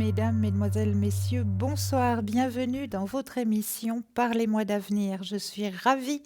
Mesdames, Mesdemoiselles, Messieurs, bonsoir, bienvenue dans votre émission Parlez-moi d'avenir. Je suis ravie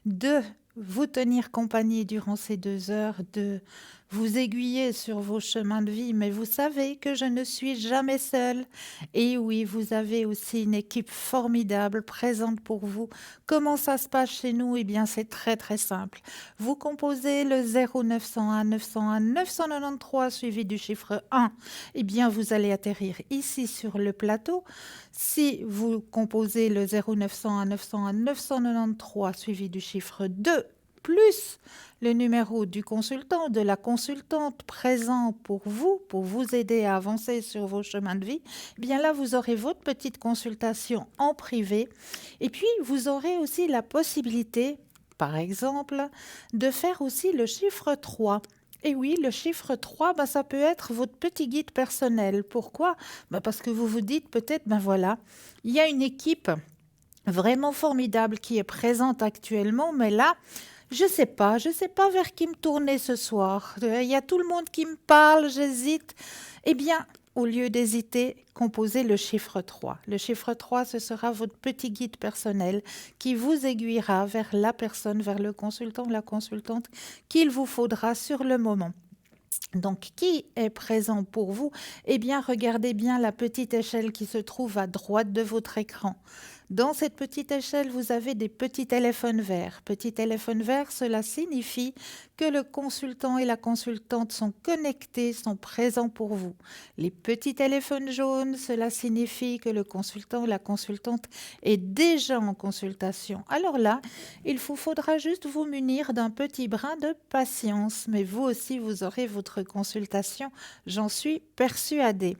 de vous tenir compagnie durant ces 2 heures, de vous aiguiller sur vos chemins de vie, mais vous savez que je ne suis jamais seule. Et oui, vous avez aussi une équipe formidable présente pour vous. Comment ça se passe chez nous? Eh bien, c'est très très simple. Vous composez le 0901 901 993 suivi du chiffre 1. Eh bien, vous allez atterrir ici sur le plateau. Si vous composez le 0901 901 993 suivi du chiffre 2 plus le numéro du consultant, de la consultante présent pour vous aider à avancer sur vos chemins de vie, eh bien là, vous aurez votre petite consultation en privé. Et puis, vous aurez aussi la possibilité, par exemple, de faire aussi le chiffre 3. Et oui, le chiffre 3, ça peut être votre petit guide personnel. Pourquoi? Parce que vous vous dites peut-être, voilà, il y a une équipe vraiment formidable qui est présente actuellement, mais là, je sais pas vers qui me tourner ce soir. Il y a tout le monde qui me parle, j'hésite. Eh bien, au lieu d'hésiter, composez le chiffre 3. Le chiffre 3, ce sera votre petit guide personnel qui vous aiguillera vers la personne, vers le consultant ou la consultante qu'il vous faudra sur le moment. Donc, qui est présent pour vous? Eh bien, regardez bien la petite échelle qui se trouve à droite de votre écran. Dans cette petite échelle, vous avez des petits téléphones verts. Petits téléphones verts, cela signifie que le consultant et la consultante sont connectés, sont présents pour vous. Les petits téléphones jaunes, cela signifie que le consultant ou la consultante est déjà en consultation. Alors là, il vous faudra juste vous munir d'un petit brin de patience, mais vous aussi, vous aurez votre consultation, j'en suis persuadée.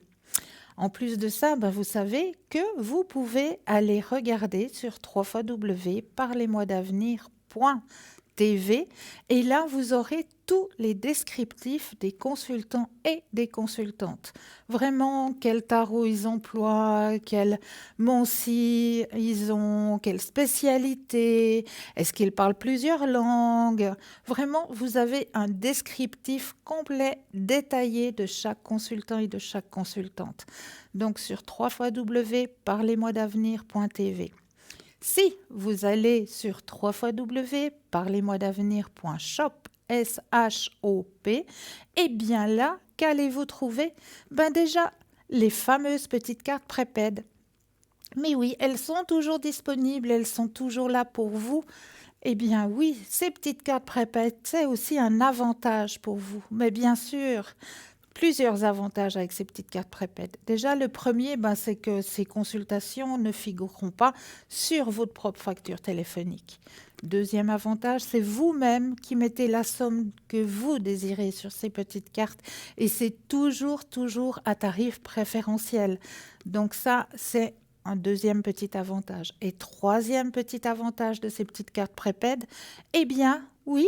En plus de ça, vous savez que vous pouvez aller regarder sur www.parlez-moi-d'avenir.tv et là, vous aurez tous les descriptifs des consultants et des consultantes. Vraiment, quel tarot ils emploient, quel Monsi ils ont, quelle spécialité, est-ce qu'ils parlent plusieurs langues. Vraiment, vous avez un descriptif complet, détaillé de chaque consultant et de chaque consultante. Donc sur www.parlez-moi-d'avenir.tv. Si vous allez sur www.parlez-moi-d'avenir.shop, S-H-O-P, eh bien là, qu'allez-vous trouver? Déjà, les fameuses petites cartes prépèdes. Mais oui, elles sont toujours disponibles, elles sont toujours là pour vous. Eh bien oui, ces petites cartes prépèdes, c'est aussi un avantage pour vous. Mais bien sûr, plusieurs avantages avec ces petites cartes prépèdes. Déjà, le premier, c'est que ces consultations ne figureront pas sur votre propre facture téléphonique. Deuxième avantage, c'est vous-même qui mettez la somme que vous désirez sur ces petites cartes et c'est toujours à tarif préférentiel. Donc ça, c'est un deuxième petit avantage. Et troisième petit avantage de ces petites cartes prépèdes, eh bien, oui,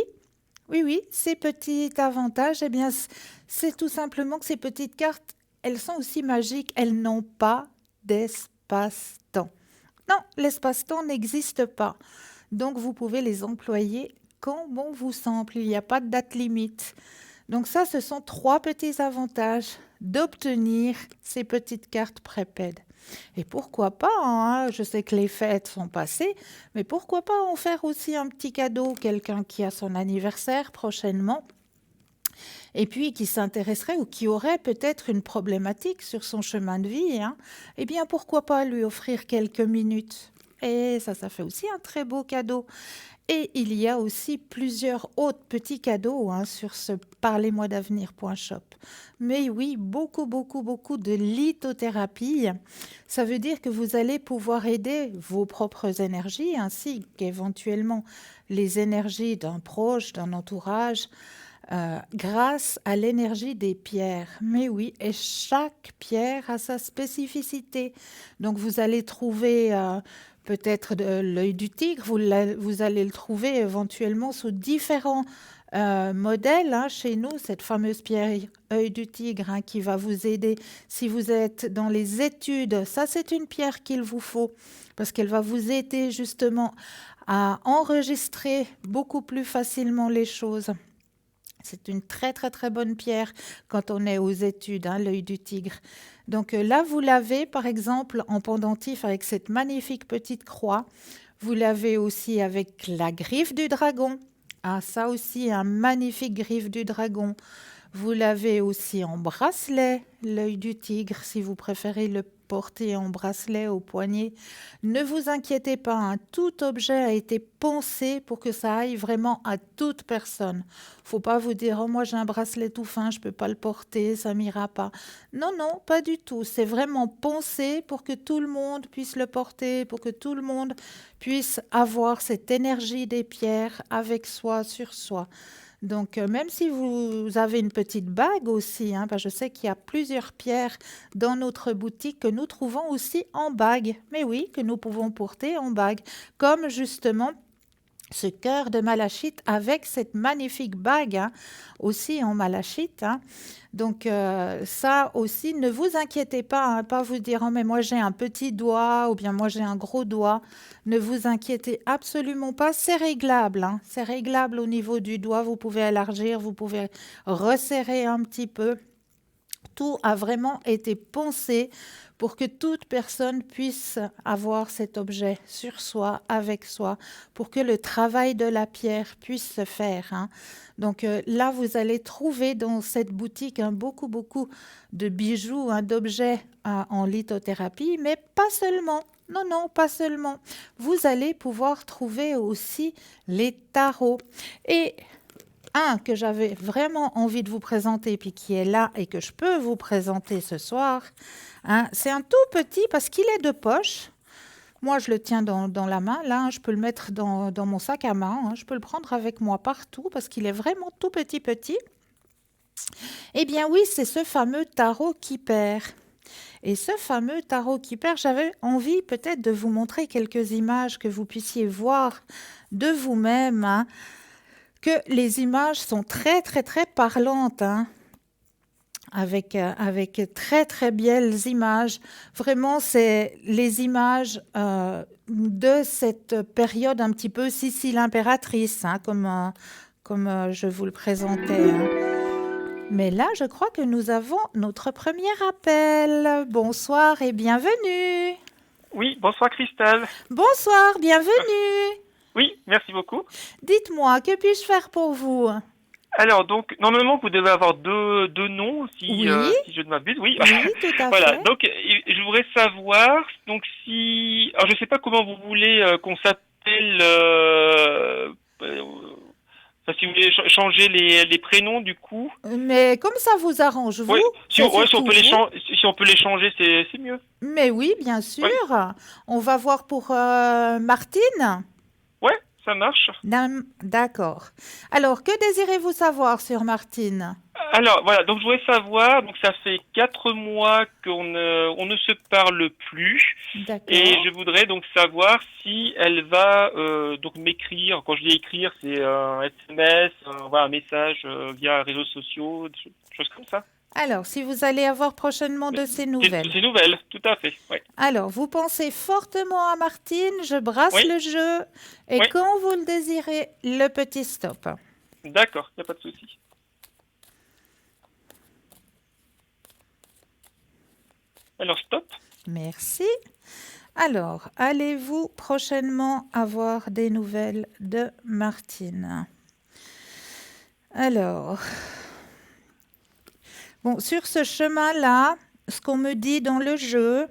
ces petits avantages, eh bien, c'est tout simplement que ces petites cartes, elles sont aussi magiques, elles n'ont pas d'espace-temps. Non, l'espace-temps n'existe pas. Donc, vous pouvez les employer quand bon vous semble. Il n'y a pas de date limite. Donc ça, ce sont 3 petits avantages d'obtenir ces petites cartes prépèdes. Et pourquoi pas, je sais que les fêtes sont passées, mais pourquoi pas en faire aussi un petit cadeau, quelqu'un qui a son anniversaire prochainement, et puis qui s'intéresserait ou qui aurait peut-être une problématique sur son chemin de vie, eh bien pourquoi pas lui offrir quelques minutes. Et ça fait aussi un très beau cadeau. Et il y a aussi plusieurs autres petits cadeaux sur ce parlez-moi-d'avenir.shop. Mais oui, beaucoup de lithothérapie. Ça veut dire que vous allez pouvoir aider vos propres énergies ainsi qu'éventuellement les énergies d'un proche, d'un entourage, grâce à l'énergie des pierres. Mais oui, et chaque pierre a sa spécificité. Donc vous allez trouver peut-être l'œil du tigre, vous allez le trouver éventuellement sous différents modèles. Chez nous, cette fameuse pierre œil du tigre qui va vous aider si vous êtes dans les études. Ça, c'est une pierre qu'il vous faut parce qu'elle va vous aider justement à enregistrer beaucoup plus facilement les choses. C'est une très très très bonne pierre quand on est aux études, hein, l'œil du tigre. Donc là, vous l'avez par exemple en pendentif avec cette magnifique petite croix. Vous l'avez aussi avec la griffe du dragon. Ah, ça aussi, un magnifique griffe du dragon. Vous l'avez aussi en bracelet, l'œil du tigre, si vous préférez le porter en bracelet au poignet. Ne vous inquiétez pas, hein, tout objet a été pensé pour que ça aille vraiment à toute personne. Faut pas vous dire, oh moi j'ai un bracelet tout fin, je peux pas le porter, ça m'ira pas. Non, non, pas du tout. C'est vraiment pensé pour que tout le monde puisse le porter, pour que tout le monde puisse avoir cette énergie des pierres avec soi, sur soi. Donc, même si vous avez une petite bague aussi, hein, je sais qu'il y a plusieurs pierres dans notre boutique que nous trouvons aussi en bague. Mais oui, que nous pouvons porter en bague, comme justement ce cœur de malachite avec cette magnifique bague, hein, aussi en malachite, hein. Donc ça aussi, ne vous inquiétez pas, hein, pas vous dire oh mais moi j'ai un petit doigt ou bien moi j'ai un gros doigt. Ne vous inquiétez absolument pas, c'est réglable, hein. C'est réglable au niveau du doigt, vous pouvez élargir, vous pouvez resserrer un petit peu. Tout a vraiment été pensé pour que toute personne puisse avoir cet objet sur soi, avec soi, pour que le travail de la pierre puisse se faire, hein. Donc là, vous allez trouver dans cette boutique beaucoup, beaucoup de bijoux, hein, d'objets en lithothérapie, mais pas seulement. Non, non, pas seulement. Vous allez pouvoir trouver aussi les tarots. Et un que j'avais vraiment envie de vous présenter, puis qui est là et que je peux vous présenter ce soir, hein, c'est un tout petit parce qu'il est de poche. Moi, je le tiens dans la main. Là, hein, je peux le mettre dans mon sac à main, hein. Je peux le prendre avec moi partout parce qu'il est vraiment tout petit, petit. Eh bien oui, c'est ce fameux tarot qui perd. Et ce fameux tarot qui perd, j'avais envie peut-être de vous montrer quelques images que vous puissiez voir de vous-même, hein, que les images sont très, très, très parlantes, hein, avec très, très belles images. Vraiment, c'est les images de cette période un petit peu Sicile impératrice, hein, comme je vous le présentais, hein. Mais là, je crois que nous avons notre premier appel. Bonsoir et bienvenue. Oui, bonsoir Christelle. Bonsoir, bienvenue. Oui, merci beaucoup. Dites-moi, que puis-je faire pour vous? Alors donc normalement vous devez avoir deux noms si Oui, si je ne m'abuse. Oui. oui, tout à Voilà. fait. Donc je voudrais savoir donc si alors je sais pas comment vous voulez qu'on s'appelle enfin, si vous voulez changer les prénoms du coup. Mais comme ça vous arrange, vous, Ouais, c'est si on surtout peut les vous. si on peut les changer c'est mieux. Mais oui, bien sûr. Ouais. On va voir pour Martine. Ouais, ça marche. D'accord. Alors, que désirez-vous savoir sur Martine? Alors voilà, donc je voudrais savoir, donc ça fait 4 mois on ne se parle plus, et D'accord. je voudrais donc savoir si elle va donc m'écrire. Quand je dis écrire, c'est un SMS, voilà, un message via réseaux sociaux, des choses comme ça. Alors, si vous allez avoir prochainement Mais de ces nouvelles. c'est nouvelle, tout à fait. Ouais. Alors, vous pensez fortement à Martine, je brasse Oui, le jeu, et oui, quand vous le désirez, le petit stop. d'accord, il n'y a pas de souci. Alors stop. Merci. Alors, allez-vous prochainement avoir des nouvelles de Martine? Alors, bon, sur ce chemin-là, ce qu'on me dit dans le jeu,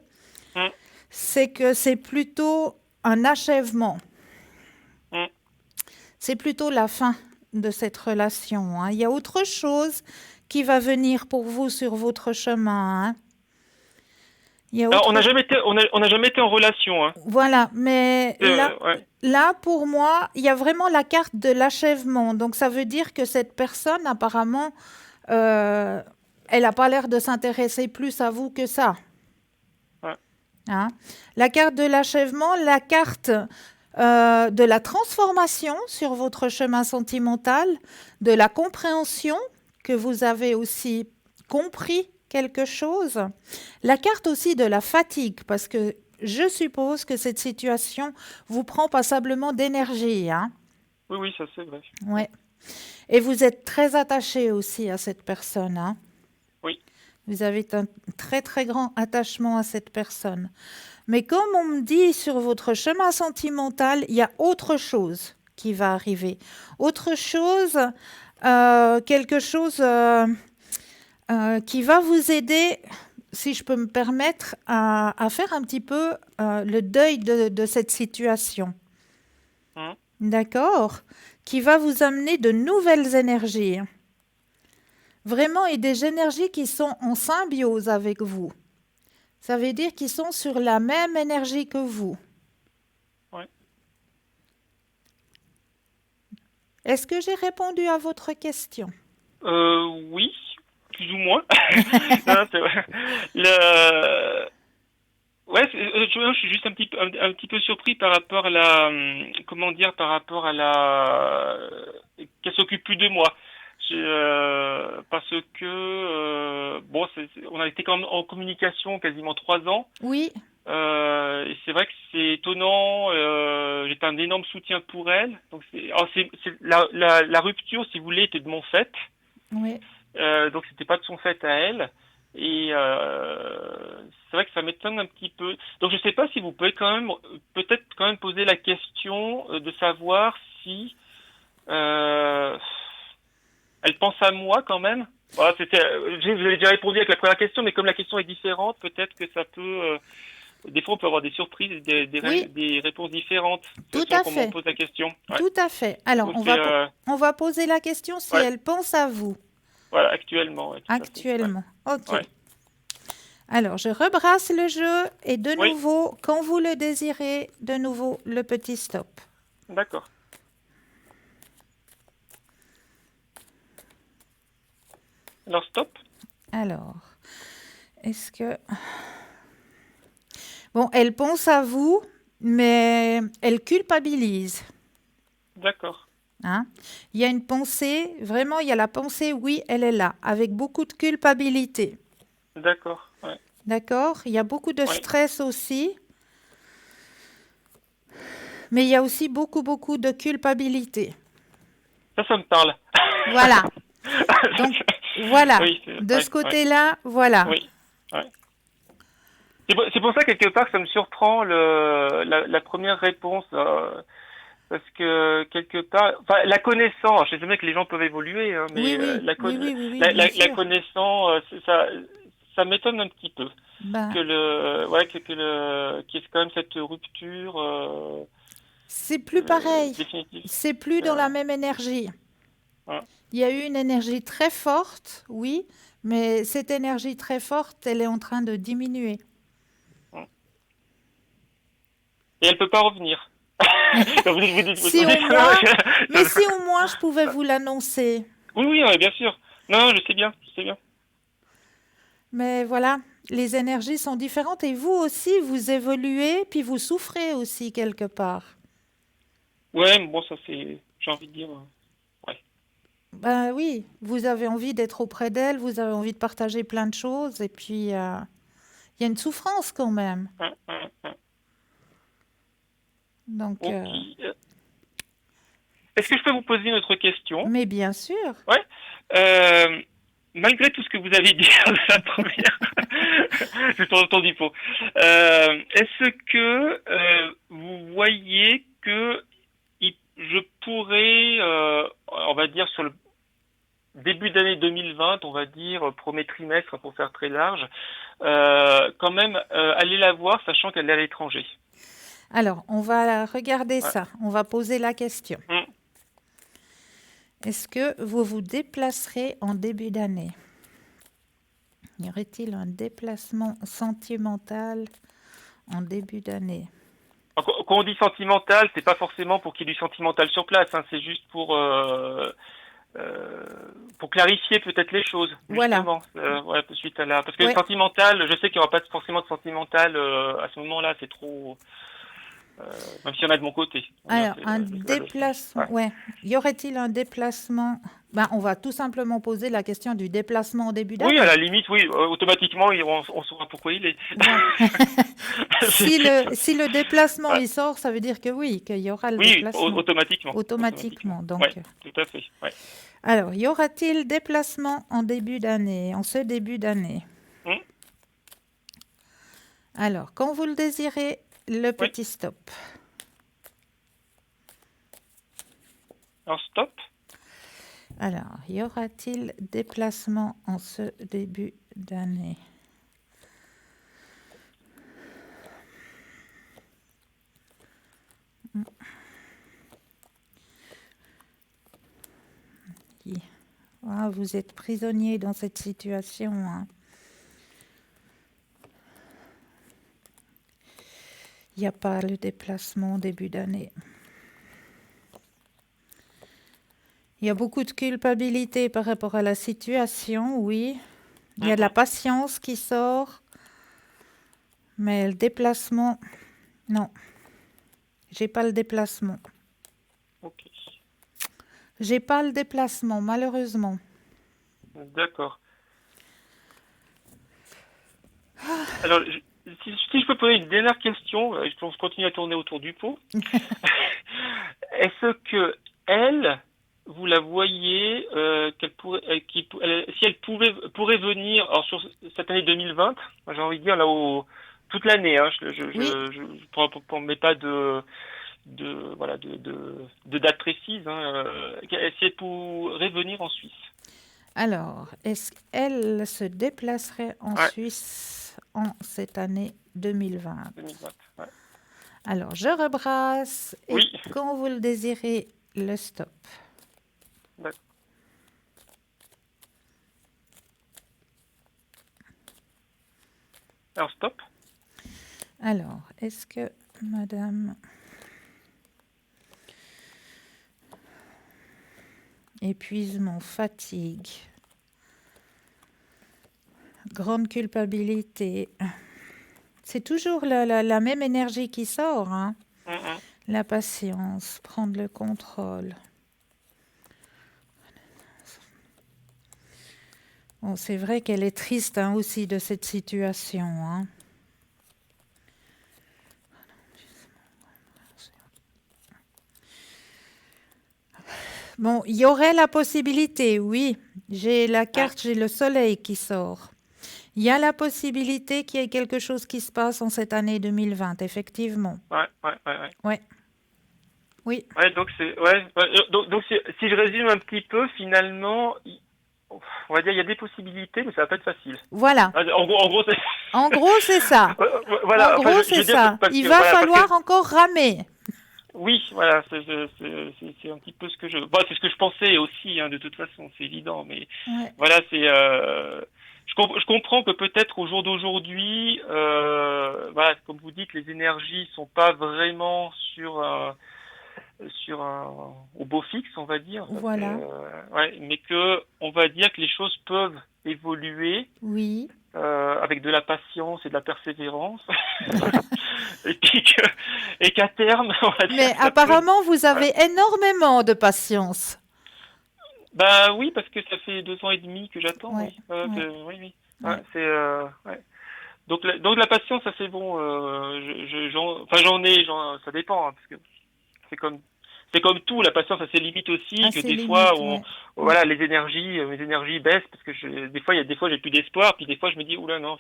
Hum, c'est que c'est plutôt un achèvement. hum. C'est plutôt la fin de cette relation, hein. Il y a autre chose qui va venir pour vous sur votre chemin, hein. Il y a Alors autre... on n'a jamais été en relation, hein. Voilà, mais Ouais. là, pour moi, il y a vraiment la carte de l'achèvement. Donc, ça veut dire que cette personne, apparemment, euh, elle n'a pas l'air de s'intéresser plus à vous que ça, Ouais. hein. La carte de l'achèvement, la carte de la transformation sur votre chemin sentimental, de la compréhension, que vous avez aussi compris quelque chose, la carte aussi de la fatigue, parce que je suppose que cette situation vous prend passablement d'énergie, hein. Oui, ça c'est vrai. Ouais. Et vous êtes très attaché aussi à cette personne, hein? Oui. Vous avez un très très grand attachement à cette personne. Mais comme on me dit sur votre chemin sentimental, il y a autre chose qui va arriver. Autre chose, quelque chose qui va vous aider, si je peux me permettre, à faire un petit peu le deuil de cette situation. Hum. D'accord? Qui va vous amener de nouvelles énergies. Vraiment, et des énergies qui sont en symbiose avec vous. Ça veut dire qu'ils sont sur la même énergie que vous. Ouais. Est-ce que j'ai répondu à votre question? Oui, plus ou moins. Non, c'est vrai. Le... Ouais, je suis juste un petit peu surpris par rapport à la, comment dire, par rapport à la, qu'elle s'occupe plus de moi. Parce que, bon, on a été quand même en communication quasiment 3 ans. Oui, Et c'est vrai que c'est étonnant. J'étais un énorme soutien pour elle. Donc la rupture, si vous voulez, était de mon fait. oui. Donc c'était pas de son fait à elle. Et c'est vrai que ça m'étonne un petit peu. Donc je sais pas si vous pouvez quand même, peut-être quand même poser la question de savoir si euh, elle pense à moi quand même. Voilà, j'ai déjà répondu avec la première question, mais comme la question est différente, peut-être que ça peut. Des fois, on peut avoir des surprises, Oui, des réponses différentes tout selon à comment on fait. pose la question. Ouais. Tout à fait. Alors, Donc c'est on va poser la question si ouais, elle pense à vous voilà, actuellement, ouais, tout à fait. Ouais, actuellement. OK. ouais, Alors, je rebrasse le jeu et de oui, nouveau, quand vous le désirez, de nouveau le petit stop. d'accord. Alors stop. Alors, est-ce que... Bon, elle pense à vous, mais elle culpabilise. D'accord, Hein. Il y a une pensée, vraiment, il y a la pensée, oui, elle est là, avec beaucoup de culpabilité. d'accord, ouais, D'accord? Il y a beaucoup de ouais. stress aussi, mais il y a aussi beaucoup, beaucoup de culpabilité. Ça me parle. Voilà. Donc, voilà. Oui, De ouais, ce ouais, côté-là, voilà. oui, ouais. C'est pour ça quelque part que ça me surprend la première réponse, parce que quelque part, enfin la connaissant, je sais bien que les gens peuvent évoluer, hein, Oui, mais oui, oui, oui, oui, oui, la, bien la sûr. connaissant, ça m'étonne un petit peu Ben, qu'il y ait quand même cette rupture c'est plus pareil. définitive. C'est plus dans Euh, la même énergie. ouais, Il y a eu une énergie très forte, oui, mais cette énergie très forte, elle est en train de diminuer. ouais. Et elle peut pas revenir. Si au moins, mais si au moins je pouvais vous l'annoncer. Oui, oui, ouais, bien sûr. Non, je sais bien, je sais bien. Mais voilà, les énergies sont différentes et vous aussi, vous évoluez, puis vous souffrez aussi quelque part. Ouais, mais bon, ça j'ai envie de dire, ouais. Ben oui, vous avez envie d'être auprès d'elle, vous avez envie de partager plein de choses, et puis il y a une souffrance quand même. Ouais, ouais, ouais. Donc, Ok. Est-ce que je peux vous poser une autre question? mais bien sûr. Ouais. Euh, Malgré tout ce que vous avez dit de la première, j'ai pas entendu faux. Est-ce que vous voyez que je pourrais, on va dire sur le début d'année 2020, on va dire premier trimestre pour faire très large, quand même aller la voir, sachant qu'elle est à l'étranger. Alors, on va regarder Ouais. ça, on va poser la question. Hum. Est-ce que vous vous déplacerez en début d'année? Y aurait-il un déplacement sentimental en début d'année? Quand on dit sentimental, c'est pas forcément pour qu'il y ait du sentimental sur place, hein, c'est juste pour clarifier peut-être les choses, Voilà. justement, ouais, suite à la, parce que le Ouais. sentimental, je sais qu'il n'y aura pas forcément de sentimental à ce moment-là, c'est trop, même s'il y en a de mon côté. On va dire, Alors, un c'est la leçon. déplacement, Ouais. ouais. Y aurait-il un déplacement Ben, on va tout simplement poser la question du déplacement en début Oui, à d'année. la limite, oui, automatiquement, on saura pourquoi il est. Voilà. C'est- Si le déplacement ouais. il sort, ça veut dire que oui, qu'il y aura le Oui, déplacement automatiquement, automatiquement. automatiquement. Ouais, Donc, tout à fait. Ouais. alors, y aura-t-il déplacement en début d'année, en ce début d'année? Hum, Alors, quand vous le désirez, le oui. petit stop. Alors stop. Alors, y aura-t-il déplacement en ce début d'année? Ah, vous êtes prisonnier dans cette situation, hein. Il n'y a pas le déplacement en début d'année. Il y a beaucoup de culpabilité par rapport à la situation, oui. Il y a de la Mhm. patience qui sort, mais le déplacement, non, j'ai pas le déplacement. Ok. J'ai pas le déplacement, malheureusement. D'accord. Alors, si je peux poser une dernière question, je continue à tourner autour du pot. Est-ce que elle, vous la voyez, qu'elle pourrait, si elle pourrait venir, alors sur cette année 2020, moi, j'ai envie de dire là toute l'année, hein, Oui, pour mets pas voilà, de date précise, hein, si elle pourrait venir en Suisse. alors, est-ce qu'elle se déplacerait en Ouais, Suisse en cette année 2020? 2020. Ouais. Alors, je rebrasse et Oui, quand vous le désirez, le stop. d'accord. Alors stop. Alors, est-ce que madame... Épuisement, fatigue, grande culpabilité. C'est toujours la même énergie qui sort, hein. Mhm. La patience, prendre le contrôle. Bon, c'est vrai qu'elle est triste, hein, aussi de cette situation, hein. Bon, il y aurait la possibilité, oui. J'ai la Mhm. carte, j'ai le soleil qui sort. Il y a la possibilité qu'il y ait quelque chose qui se passe en cette année 2020, effectivement. Ouais, ouais, ouais, ouais. Ouais, oui, Ouais, donc si je résume un petit peu, finalement, on va dire il y a des possibilités, mais ça va pas être facile. voilà. En gros, c'est En gros, c'est ça. En voilà. Enfin, gros, je c'est veux dire ça. parce Il que va voilà, parce que falloir encore ramer. oui, voilà, c'est un petit peu ce que bon, c'est ce que je pensais aussi, hein, de toute façon, c'est évident, mais Ouais. voilà, je comprends que peut-être au jour d'aujourd'hui, voilà, comme vous dites, les énergies sont pas vraiment au beau fixe, on va dire. Ça c'est, Voilà. ouais, mais que on va dire que les choses peuvent évoluer Oui. avec de la patience et de la persévérance, et qu'à terme, on va dire Mais que ça peut. apparemment, vous Ouais. avez énormément de patience. Bah oui, parce que ça fait 2 ans et demi que j'attends, Ouais, oui. ouais, Oui, oui. Ouais, ouais. ouais. Donc la patience, ça c'est bon. Enfin ça dépend, hein, parce que c'est comme c'est comme tout, la patience a ses limites aussi, À que ses des fois limites, ouais. Ouais. voilà, mes énergies baissent parce que des fois j'ai plus d'espoir, puis des fois je me dis oula non,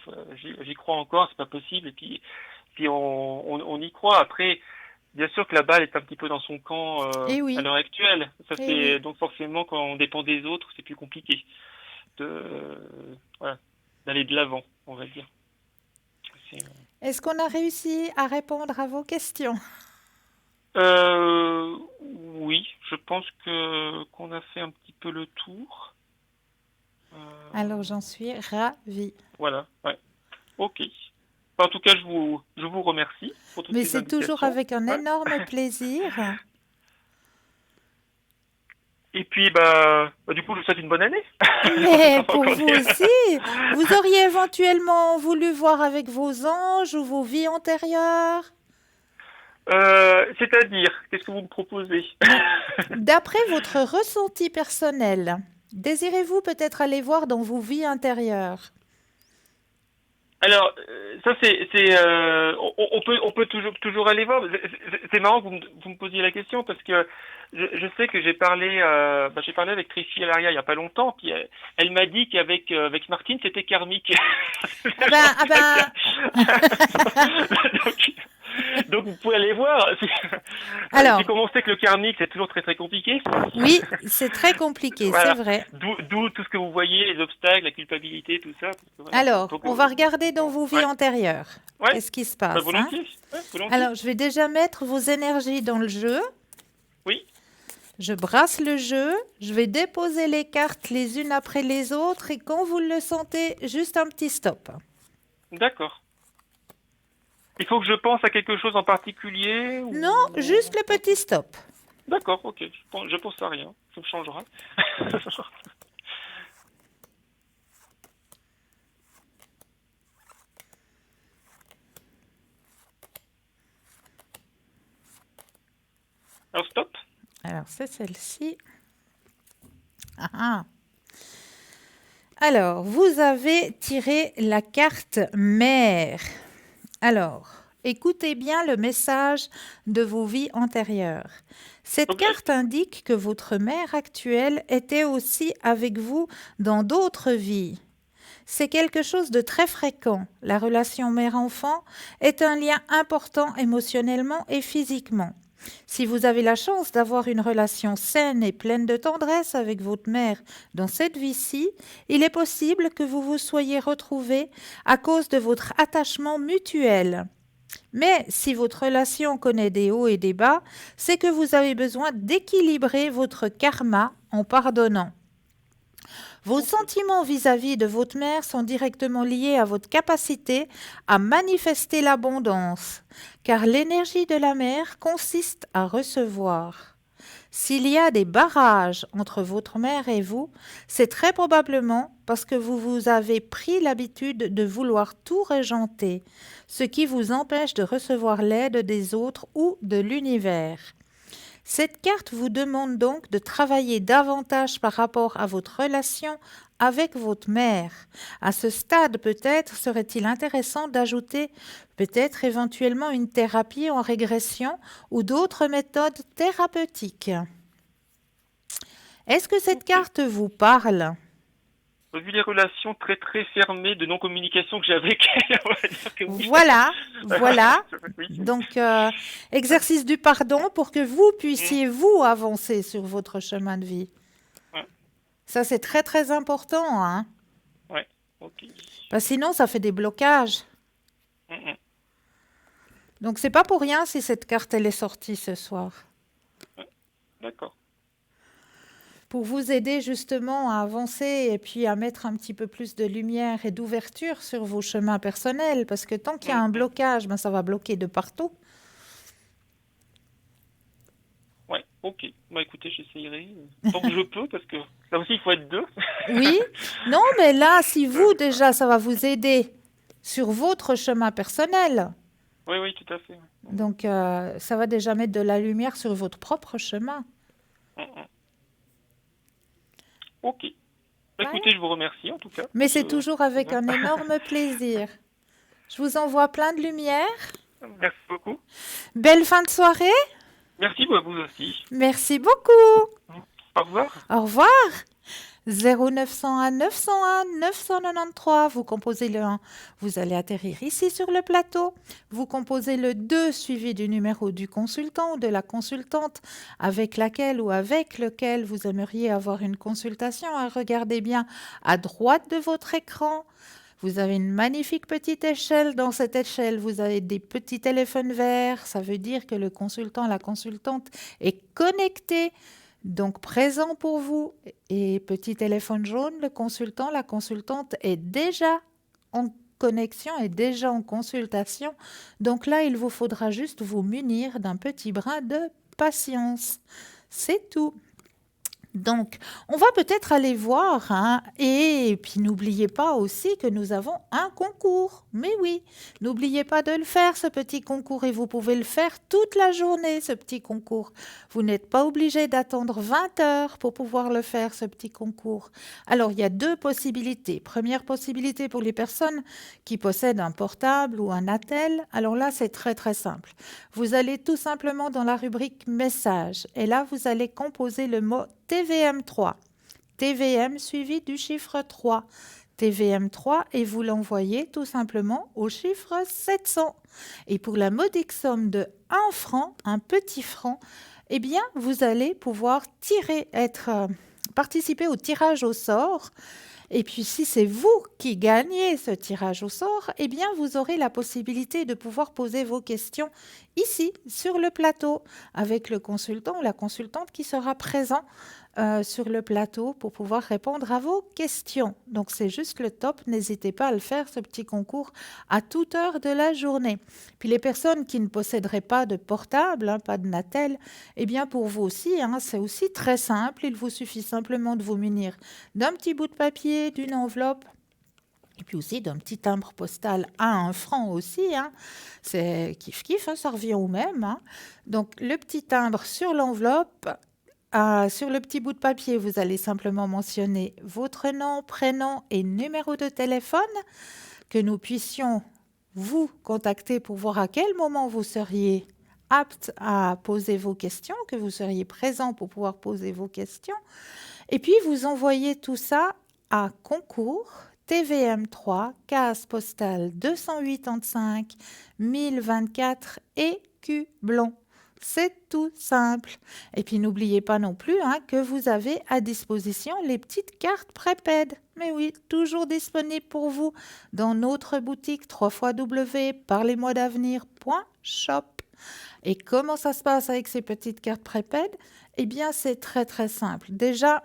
j'y crois encore, c'est pas possible, et puis on y croit. Après, bien sûr que la balle est un petit peu dans son camp Eh à oui, l'heure actuelle. Ça eh c'est oui. donc forcément quand on dépend des autres, c'est plus compliqué de voilà, d'aller de l'avant, on va dire. C'est, Est-ce qu'on a réussi à répondre à vos questions? oui, je pense que qu'on a fait un petit peu le tour. Alors, j'en suis ravie. Voilà, ouais. Ok. En tout cas, je vous remercie pour toutes Mais ces c'est toujours indications. avec un Ouais. énorme plaisir. Et puis, du coup, je vous souhaite une bonne année. Mais Avant pour qu'on vous ait- aussi, vous auriez éventuellement voulu voir avec vos anges ou vos vies antérieures? C'est-à-dire, qu'est-ce que vous me proposez? D'après votre ressenti personnel, désirez-vous peut-être aller voir dans vos vies intérieures? Alors, ça on peut toujours aller voir. C'est marrant que vous me posiez la question parce que je sais que j'ai parlé avec Tracy Alaria il y a pas longtemps, puis elle m'a dit qu'avec avec Martine c'était karmique. Ah ben, donc, donc vous pouvez aller voir. alors, J'ai commencé que le karmique c'est toujours très très compliqué. oui, c'est très compliqué, c'est Voilà. vrai. D'où tout ce que vous voyez, les obstacles, la culpabilité, tout ça. Parce que voilà. Alors, Donc, on va regarder dans vos vies ouais, antérieures. ouais, Qu'est-ce qui se bah, passe, hein? volontiers, ouais, volontiers. Alors, je vais déjà mettre vos énergies dans le jeu. Oui, Je brasse le jeu. Je vais déposer les cartes les unes après les autres. Et quand vous le sentez, juste un petit stop. d'accord. Il faut que je pense à quelque chose en particulier Non, ou... juste le petit stop. D'accord, ok. Je pense à rien. Ça me changera. Alors stop. Alors, c'est celle-ci. Ah, ah. Alors, vous avez tiré la carte mère. Alors, écoutez bien le message de vos vies antérieures. Cette Ok. carte indique que votre mère actuelle était aussi avec vous dans d'autres vies. C'est quelque chose de très fréquent. La relation mère-enfant est un lien important émotionnellement et physiquement. Si vous avez la chance d'avoir une relation saine et pleine de tendresse avec votre mère dans cette vie-ci, il est possible que vous vous soyez retrouvés à cause de votre attachement mutuel. Mais si votre relation connaît des hauts et des bas, c'est que vous avez besoin d'équilibrer votre karma en pardonnant. Vos Ok. sentiments vis-à-vis de votre mère sont directement liés à votre capacité à manifester l'abondance, car l'énergie de la mère consiste à recevoir. S'il y a des barrages entre votre mère et vous, c'est très probablement parce que vous avez pris l'habitude de vouloir tout régenter, ce qui vous empêche de recevoir l'aide des autres ou de l'univers. Cette carte vous demande donc de travailler davantage par rapport à votre relation avec votre mère. À ce stade, peut-être serait-il intéressant d'ajouter peut-être éventuellement une thérapie en régression ou d'autres méthodes thérapeutiques. Est-ce que cette Ok. carte vous parle? Vu les relations très très fermées de non-communication que j'ai avec elle, on va dire que oui. Voilà, voilà. Oui. Donc, exercice du pardon pour que vous Mm. puissiez, vous, avancer sur votre chemin de vie. Ouais. Ça, c'est très, très important, hein. Ouais. Ok. Parce que sinon, ça fait des blocages. Mm, mm. Donc, c'est pas pour rien si cette carte, elle est sortie ce soir. Ouais. D'accord. Pour vous aider justement à avancer et puis à mettre un petit peu plus de lumière et d'ouverture sur vos chemins personnels. Parce que tant qu'il y a Mm, un mm. blocage, ben, ça va bloquer de partout. Ouais. Ok. Bah écoutez, j'essayerai tant que je peux parce que là aussi il faut être deux. Oui, non, mais là, si vous, déjà, ça va vous aider sur votre chemin personnel. Oui, oui, tout à fait. Donc, ça va déjà mettre de la lumière sur votre propre chemin. Mm, mm. Ok. Bah, Voilà. écoutez, je vous remercie en tout cas Mais pour c'est ce. toujours avec un énorme plaisir. Je vous envoie plein de lumière. Merci beaucoup. Belle fin de soirée. Merci à vous aussi. Merci beaucoup. Au revoir. Au revoir. 0901 901 993, vous composez le 1, vous allez atterrir ici sur le plateau. Vous composez le 2 suivi du numéro du consultant ou de la consultante avec laquelle ou avec lequel vous aimeriez avoir une consultation. Regardez bien à droite de votre écran. Vous avez une magnifique petite échelle. Dans cette échelle, vous avez des petits téléphones verts. Ça veut dire que le consultant, la consultante est connecté, donc présent pour vous. Et petit téléphone jaune, le consultant, la consultante est déjà en connexion, est déjà en consultation. Donc là, il vous faudra juste vous munir d'un petit brin de patience. C'est tout. Donc, on va peut-être aller voir, hein, et puis n'oubliez pas aussi que nous avons un concours. Mais oui, n'oubliez pas de le faire, ce petit concours, et vous pouvez le faire toute la journée, ce petit concours. Vous n'êtes pas obligé d'attendre 20 heures pour pouvoir le faire, ce petit concours. Alors, il y a deux possibilités. Première possibilité pour les personnes qui possèdent un portable ou un attel. Alors là, c'est très très simple. Vous allez tout simplement dans la rubrique messages, et là, vous allez composer le mot TVM3. TVM suivi du chiffre 3. TVM3 et vous l'envoyez tout simplement au chiffre 700. Et pour la modique somme de 1 franc, un petit franc, eh bien, vous allez pouvoir participer au tirage au sort. Et puis, si c'est vous qui gagnez ce tirage au sort, eh bien, vous aurez la possibilité de pouvoir poser vos questions ici, sur le plateau, avec le consultant ou la consultante qui sera présent sur le plateau pour pouvoir répondre à vos questions. Donc, c'est juste le top. N'hésitez pas à le faire, ce petit concours, à toute heure de la journée. Puis, les personnes qui ne posséderaient pas de portable, hein, pas de Natel, eh bien, pour vous aussi, hein, c'est aussi très simple. Il vous suffit simplement de vous munir d'un petit bout de papier, d'une enveloppe, et puis aussi d'un petit timbre postal à 1 franc aussi. Hein. C'est kiff-kiff, hein, ça revient au même. Hein. Donc, le petit timbre sur l'enveloppe. Sur le petit bout de papier, vous allez simplement mentionner votre nom, prénom et numéro de téléphone, que nous puissions vous contacter pour voir à quel moment vous seriez apte à poser vos questions, que vous seriez présent pour pouvoir poser vos questions. Et puis, vous envoyez tout ça à concours TVM3, case postale 285 1024 Écublon. C'est tout simple. Et puis n'oubliez pas non plus, hein, que vous avez à disposition les petites cartes prépèdes. Mais oui, toujours disponibles pour vous dans notre boutique www.parlez-moi-d'avenir.shop. Et comment ça se passe avec ces petites cartes prépèdes? Eh bien, c'est très très simple. Déjà,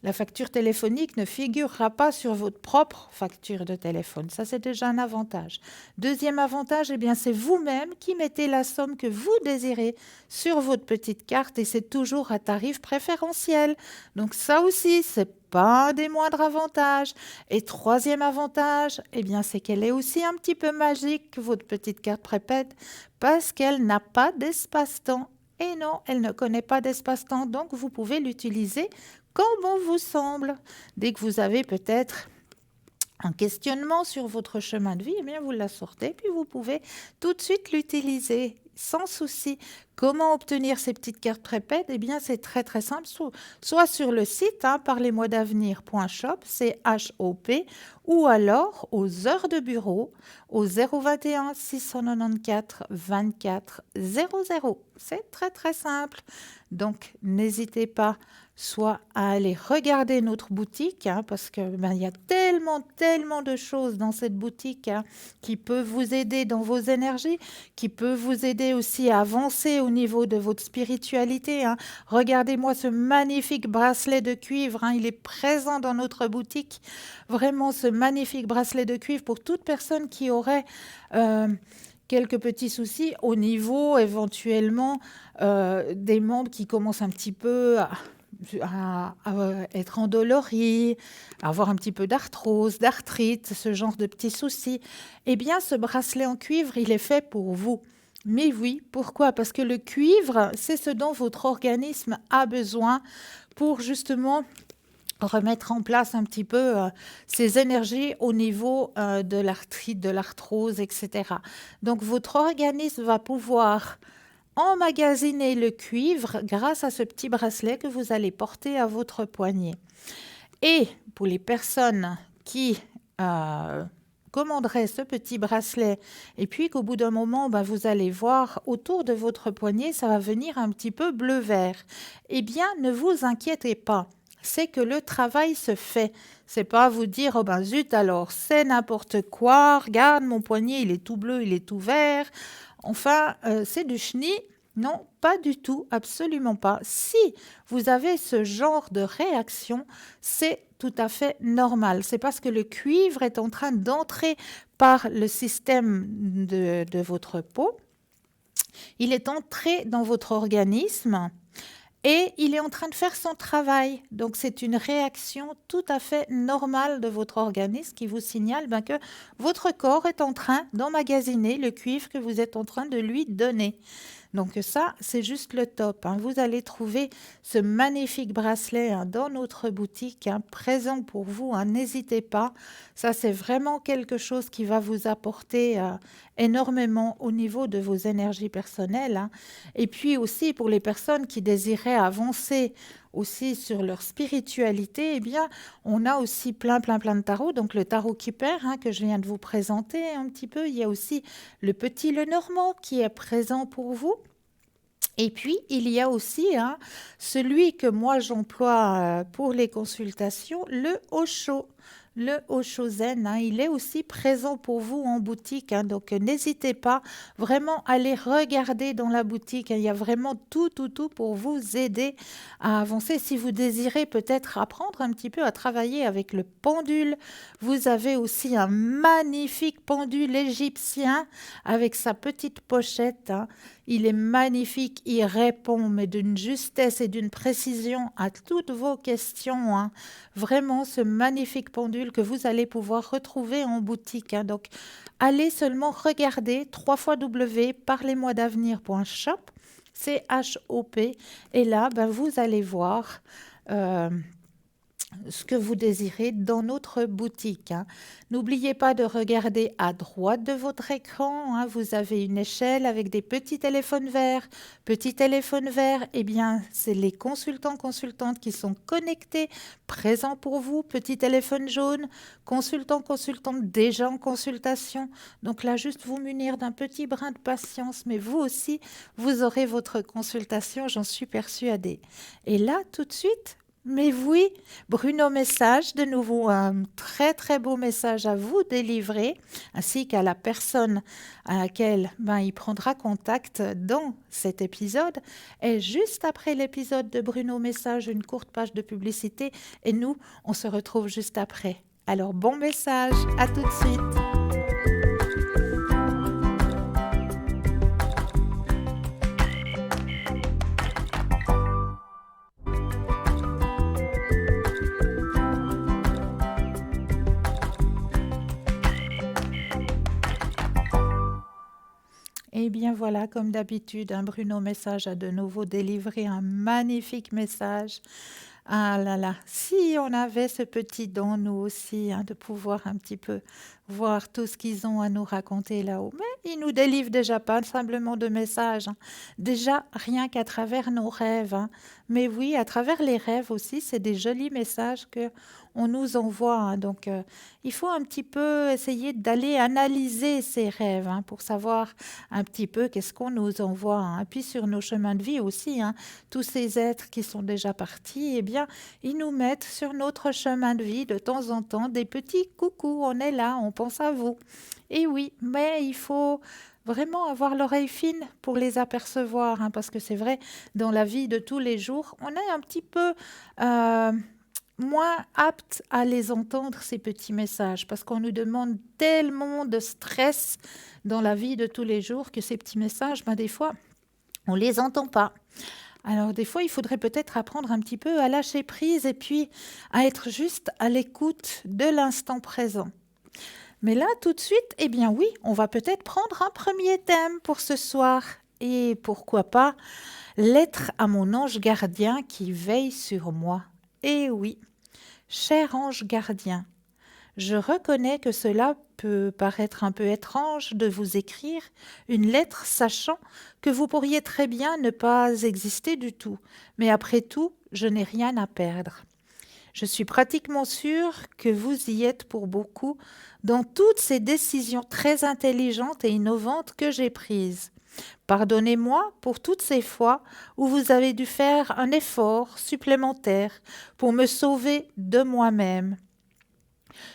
la facture téléphonique ne figurera pas sur votre propre facture de téléphone. Ça, c'est déjà un avantage. Deuxième avantage, eh bien, c'est vous-même qui mettez la somme que vous désirez sur votre petite carte et c'est toujours à tarif préférentiel. Donc ça aussi, c'est pas un des moindres avantages. Et troisième avantage, eh bien, c'est qu'elle est aussi un petit peu magique, votre petite carte prépède, parce qu'elle n'a pas d'espace-temps. Et non, elle ne connaît pas d'espace-temps, donc vous pouvez l'utiliser quand bon vous semble. Dès que vous avez peut-être un questionnement sur votre chemin de vie, eh bien vous la sortez, puis vous pouvez tout de suite l'utiliser sans souci. Comment obtenir ces petites cartes prépèdes? Eh bien, c'est très très simple. Soit sur le site, hein, parlez-moi-d'avenir.shop, c'est H-O-P, ou alors aux heures de bureau, au 021 694 24 00. C'est très très simple. Donc, n'hésitez pas soit à aller regarder notre boutique, hein, parce que il y a tellement de choses dans cette boutique, hein, qui peuvent vous aider dans vos énergies, qui peuvent vous aider aussi à avancer au niveau de votre spiritualité. Hein. Regardez-moi ce magnifique bracelet de cuivre, hein, il est présent dans notre boutique. Vraiment, ce magnifique bracelet de cuivre pour toute personne qui aurait quelques petits soucis au niveau éventuellement des membres qui commencent un petit peu à être endoloris, à avoir un petit peu d'arthrose, d'arthrite, ce genre de petits soucis. Eh bien, ce bracelet en cuivre, il est fait pour vous. Mais oui, pourquoi? Parce que le cuivre, c'est ce dont votre organisme a besoin pour justement remettre en place un petit peu ces énergies au niveau de l'arthrite, de l'arthrose, etc. Donc, votre organisme va pouvoir emmagasiner le cuivre grâce à ce petit bracelet que vous allez porter à votre poignet. Et pour les personnes qui commanderaient ce petit bracelet et puis qu'au bout d'un moment, vous allez voir autour de votre poignet, ça va venir un petit peu bleu-vert. Eh bien, ne vous inquiétez pas. C'est que le travail se fait. C'est pas vous dire, oh ben zut alors, c'est n'importe quoi, regarde mon poignet, il est tout bleu, il est tout vert. Enfin, c'est du chenille. Non, pas du tout, absolument pas. Si vous avez ce genre de réaction, c'est tout à fait normal. C'est parce que le cuivre est en train d'entrer par le système de votre peau. Il est entré dans votre organisme et il est en train de faire son travail. Donc c'est une réaction tout à fait normale de votre organisme qui vous signale que votre corps est en train d'emmagasiner le cuivre que vous êtes en train de lui donner. Donc ça, c'est juste le top, hein. Vous allez trouver ce magnifique bracelet, hein, dans notre boutique, hein, présent pour vous, hein. N'hésitez pas. Ça, c'est vraiment quelque chose qui va vous apporter énormément au niveau de vos énergies personnelles, hein. Et puis aussi pour les personnes qui désiraient avancer aussi sur leur spiritualité, eh bien, on a aussi plein de tarots. Donc le tarot Kipper, hein, que je viens de vous présenter un petit peu. Il y a aussi le petit Lenormand qui est présent pour vous. Et puis, il y a aussi, hein, celui que moi j'emploie pour les consultations, le Osho. Le Osho Zen, hein, il est aussi présent pour vous en boutique, hein. Donc n'hésitez pas vraiment à aller regarder dans la boutique, hein. Il y a vraiment tout pour vous aider à avancer. Si vous désirez peut-être apprendre un petit peu à travailler avec le pendule, vous avez aussi un magnifique pendule égyptien avec sa petite pochette, hein. Il est magnifique, il répond, mais d'une justesse et d'une précision à toutes vos questions, hein. Vraiment, ce magnifique pendule que vous allez pouvoir retrouver en boutique, hein. Donc, allez seulement regarder www.parlez-moi-d'avenir.shop, C-H-O-P, et là, vous allez voir ce que vous désirez dans notre boutique, hein. N'oubliez pas de regarder à droite de votre écran, hein. Vous avez une échelle avec des petits téléphones verts. Petits téléphones verts, eh bien, c'est les consultantes qui sont connectés, présents pour vous. Petit téléphone jaune, consultantes déjà en consultation. Donc là, juste vous munir d'un petit brin de patience, mais vous aussi, vous aurez votre consultation, j'en suis persuadée. Et là, tout de suite, mais oui, Bruno Message, de nouveau un très beau message à vous délivrer, ainsi qu'à la personne à laquelle il prendra contact dans cet épisode. Et juste après l'épisode de Bruno Message, une courte page de publicité, et nous, on se retrouve juste après. Alors bon message, à tout de suite. Et bien voilà, comme d'habitude, Bruno Message a de nouveau délivré un magnifique message. Ah là là, si on avait ce petit don, nous aussi, hein, de pouvoir un petit peu voir tout ce qu'ils ont à nous raconter là-haut. Mais ils nous délivrent déjà pas simplement de messages, hein. Déjà, rien qu'à travers nos rêves, hein. Mais oui, à travers les rêves aussi, c'est des jolis messages que on nous envoie, hein. Donc, il faut un petit peu essayer d'aller analyser ces rêves, hein, pour savoir un petit peu qu'est-ce qu'on nous envoie, hein. Et puis sur nos chemins de vie aussi, hein, tous ces êtres qui sont déjà partis, eh bien, ils nous mettent sur notre chemin de vie de temps en temps des petits coucous. On est là, on pense à vous. Et oui, mais il faut vraiment avoir l'oreille fine pour les apercevoir, hein, parce que c'est vrai, dans la vie de tous les jours, on est un petit peu moins apte à les entendre, ces petits messages, parce qu'on nous demande tellement de stress dans la vie de tous les jours que ces petits messages, des fois, on les entend pas. Alors des fois, il faudrait peut-être apprendre un petit peu à lâcher prise et puis à être juste à l'écoute de l'instant présent. Mais là, tout de suite, eh bien oui, on va peut-être prendre un premier thème pour ce soir. Et pourquoi pas l'être à mon ange gardien qui veille sur moi. Eh oui, cher ange gardien, je reconnais que cela peut paraître un peu étrange de vous écrire une lettre sachant que vous pourriez très bien ne pas exister du tout. Mais après tout, je n'ai rien à perdre. Je suis pratiquement sûre que vous y êtes pour beaucoup dans toutes ces décisions très intelligentes et innovantes que j'ai prises. Pardonnez-moi pour toutes ces fois où vous avez dû faire un effort supplémentaire pour me sauver de moi-même.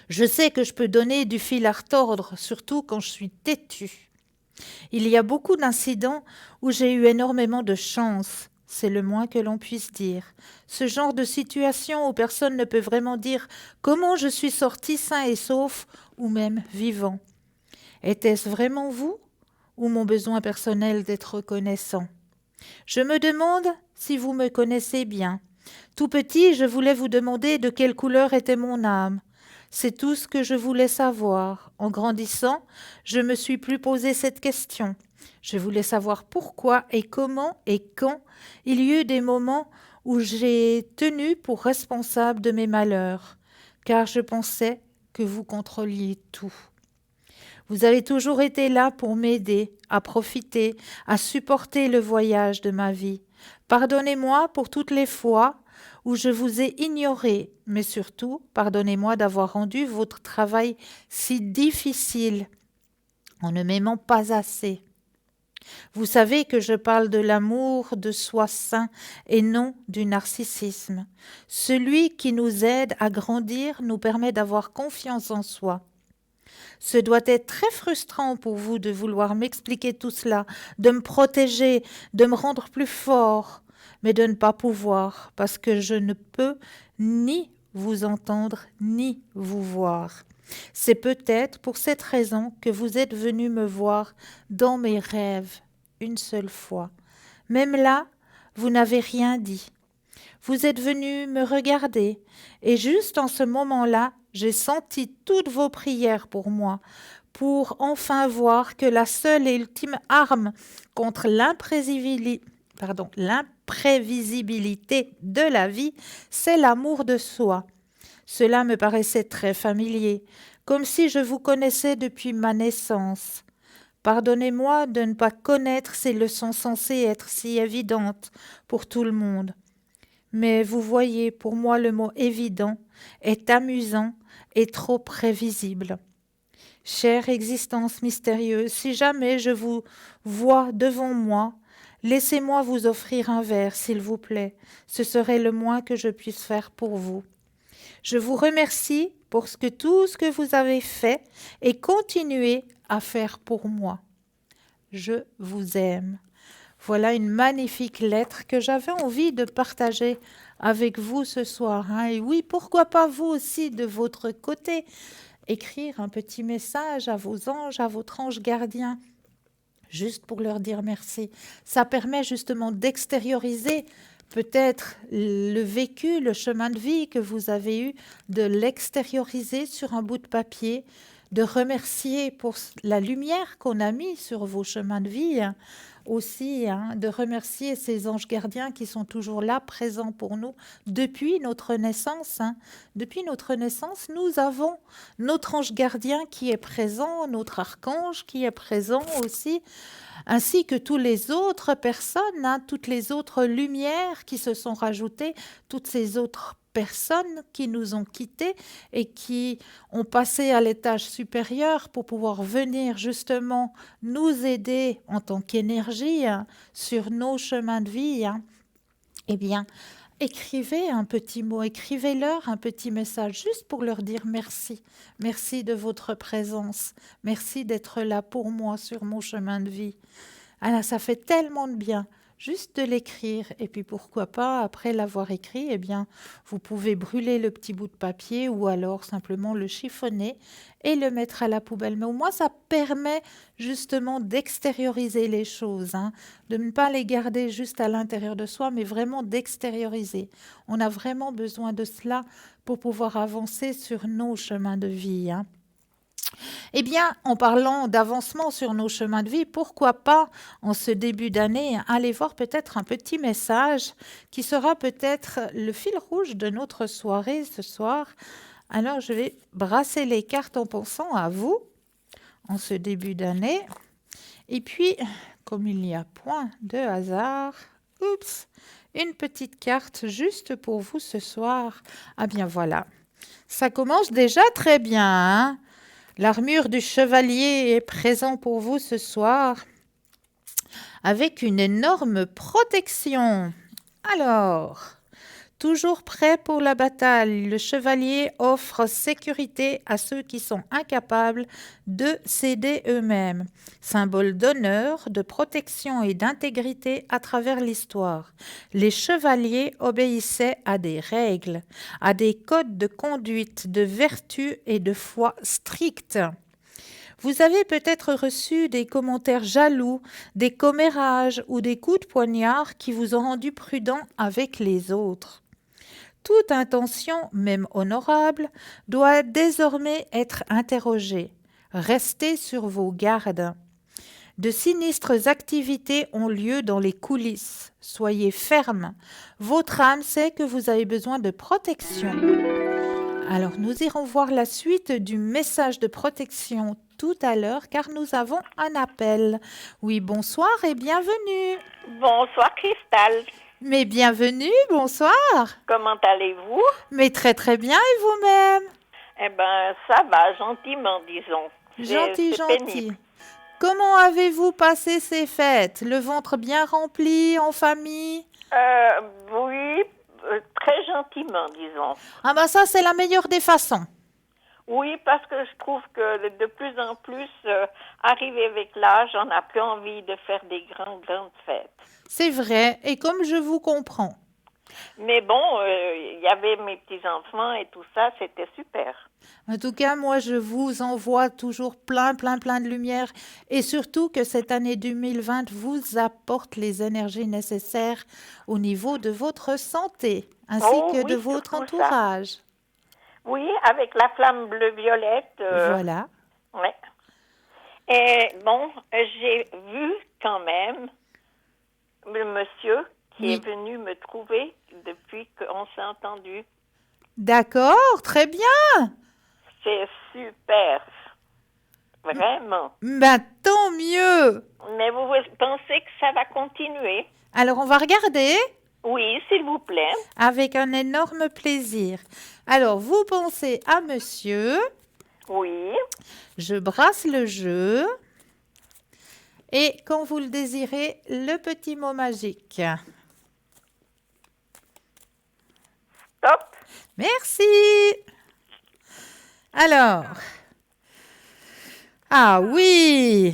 Je sais que je peux donner du fil à retordre, surtout quand je suis têtue. Il y a beaucoup d'incidents où j'ai eu énormément de chance, c'est le moins que l'on puisse dire. Ce genre de situation où personne ne peut vraiment dire comment je suis sorti sain et sauf ou même vivant. Était-ce vraiment vous ou mon besoin personnel d'être reconnaissant? Je me demande si vous me connaissez bien. Tout petit, je voulais vous demander de quelle couleur était mon âme. C'est tout ce que je voulais savoir. En grandissant, je me suis plus posé cette question. Je voulais savoir pourquoi et comment et quand il y eut des moments où j'ai tenu pour responsable de mes malheurs, car je pensais que vous contrôliez tout. Vous avez toujours été là pour m'aider, à profiter, à supporter le voyage de ma vie. Pardonnez-moi pour toutes les fois où je vous ai ignoré, mais surtout, pardonnez-moi d'avoir rendu votre travail si difficile en ne m'aimant pas assez. Vous savez que je parle de l'amour de soi sain et non du narcissisme. Celui qui nous aide à grandir nous permet d'avoir confiance en soi. Ce doit être très frustrant pour vous de vouloir m'expliquer tout cela, de me protéger, de me rendre plus fort, mais de ne pas pouvoir, parce que je ne peux ni vous entendre ni vous voir. C'est peut-être pour cette raison que vous êtes venu me voir dans mes rêves une seule fois. Même là, vous n'avez rien dit. Vous êtes venu me regarder, et juste en ce moment-là, j'ai senti toutes vos prières pour moi, pour enfin voir que la seule et ultime arme contre l'imprévisibilité de la vie, c'est l'amour de soi. Cela me paraissait très familier, comme si je vous connaissais depuis ma naissance. Pardonnez-moi de ne pas connaître ces leçons censées être si évidentes pour tout le monde. Mais vous voyez, pour moi, le mot évident est amusant et trop prévisible. Chère existence mystérieuse, si jamais je vous vois devant moi, laissez-moi vous offrir un verre, s'il vous plaît. Ce serait le moins que je puisse faire pour vous. Je vous remercie pour tout ce que vous avez fait et continuez à faire pour moi. Je vous aime. Voilà une magnifique lettre que j'avais envie de partager avec vous ce soir. Et oui, pourquoi pas vous aussi de votre côté, écrire un petit message à vos anges, à votre ange gardien, juste pour leur dire merci. Ça permet justement d'extérioriser peut-être le vécu, le chemin de vie que vous avez eu, de l'extérioriser sur un bout de papier, de remercier pour la lumière qu'on a mis sur vos chemins de vie, aussi, de remercier ces anges gardiens qui sont toujours là, présents pour nous depuis notre naissance. Depuis notre naissance, nous avons notre ange gardien qui est présent, notre archange qui est présent aussi, ainsi que toutes les autres personnes, toutes les autres lumières qui se sont rajoutées, toutes ces autres personnes qui nous ont quittés et qui ont passé à l'étage supérieur pour pouvoir venir justement nous aider en tant qu'énergie sur nos chemins de vie. Eh bien, écrivez un petit mot, écrivez-leur un petit message juste pour leur dire merci. Merci de votre présence. Merci d'être là pour moi sur mon chemin de vie. Alors, ça fait tellement de bien juste de l'écrire. Et puis, pourquoi pas, après l'avoir écrit, eh bien, vous pouvez brûler le petit bout de papier ou alors simplement le chiffonner et le mettre à la poubelle. Mais au moins, ça permet justement d'extérioriser les choses, de ne pas les garder juste à l'intérieur de soi, mais vraiment d'extérioriser. On a vraiment besoin de cela pour pouvoir avancer sur nos chemins de vie. Eh bien, en parlant d'avancement sur nos chemins de vie, pourquoi pas, en ce début d'année, aller voir peut-être un petit message qui sera peut-être le fil rouge de notre soirée ce soir. Alors, je vais brasser les cartes en pensant à vous, en ce début d'année. Et puis, comme il n'y a point de hasard, une petite carte juste pour vous ce soir. Ah bien voilà, ça commence déjà très bien, L'armure du chevalier est présent pour vous ce soir avec une énorme protection. Alors, toujours prêt pour la bataille, le chevalier offre sécurité à ceux qui sont incapables de s'aider eux-mêmes. Symbole d'honneur, de protection et d'intégrité à travers l'histoire. Les chevaliers obéissaient à des règles, à des codes de conduite, de vertu et de foi stricts. Vous avez peut-être reçu des commentaires jaloux, des commérages ou des coups de poignard qui vous ont rendu prudent avec les autres. Toute intention, même honorable, doit désormais être interrogée. Restez sur vos gardes. De sinistres activités ont lieu dans les coulisses. Soyez ferme. Votre âme sait que vous avez besoin de protection. Alors nous irons voir la suite du message de protection tout à l'heure car nous avons un appel. Oui, bonsoir et bienvenue. Bonsoir Cristal, Mais bienvenue, bonsoir. comment allez-vous? Mais très très bien et vous-même? Eh ben ça va, gentiment disons. Gentil, C'est gentil. pénible. Comment avez-vous passé ces fêtes? Le ventre bien rempli, en famille? Oui, très gentiment disons. Ah ben ça c'est la meilleure des façons. Oui, parce que je trouve que de plus en plus, arrivé avec l'âge, on n'a plus envie de faire des grandes fêtes. C'est vrai, et comme je vous comprends. Mais bon, il y avait mes petits-enfants et tout ça, c'était super. En tout cas, moi, je vous envoie toujours plein de lumière et surtout que cette année 2020 vous apporte les énergies nécessaires au niveau de votre santé ainsi Oh que de oui, votre surtout ça. entourage. Oui, avec la flamme bleu-violette. Voilà. Ouais. Et bon, j'ai vu quand même le monsieur qui Oui. est venu me trouver depuis qu'on s'est entendu. D'accord, très bien. C'est super. Vraiment. Ben, tant mieux. Mais vous pensez que ça va continuer? Alors, on va regarder Oui, s'il vous plaît. avec un énorme plaisir. Alors, vous pensez à monsieur, Oui. je brasse le jeu et quand vous le désirez, le petit mot magique. Stop. Merci. Alors, ah oui,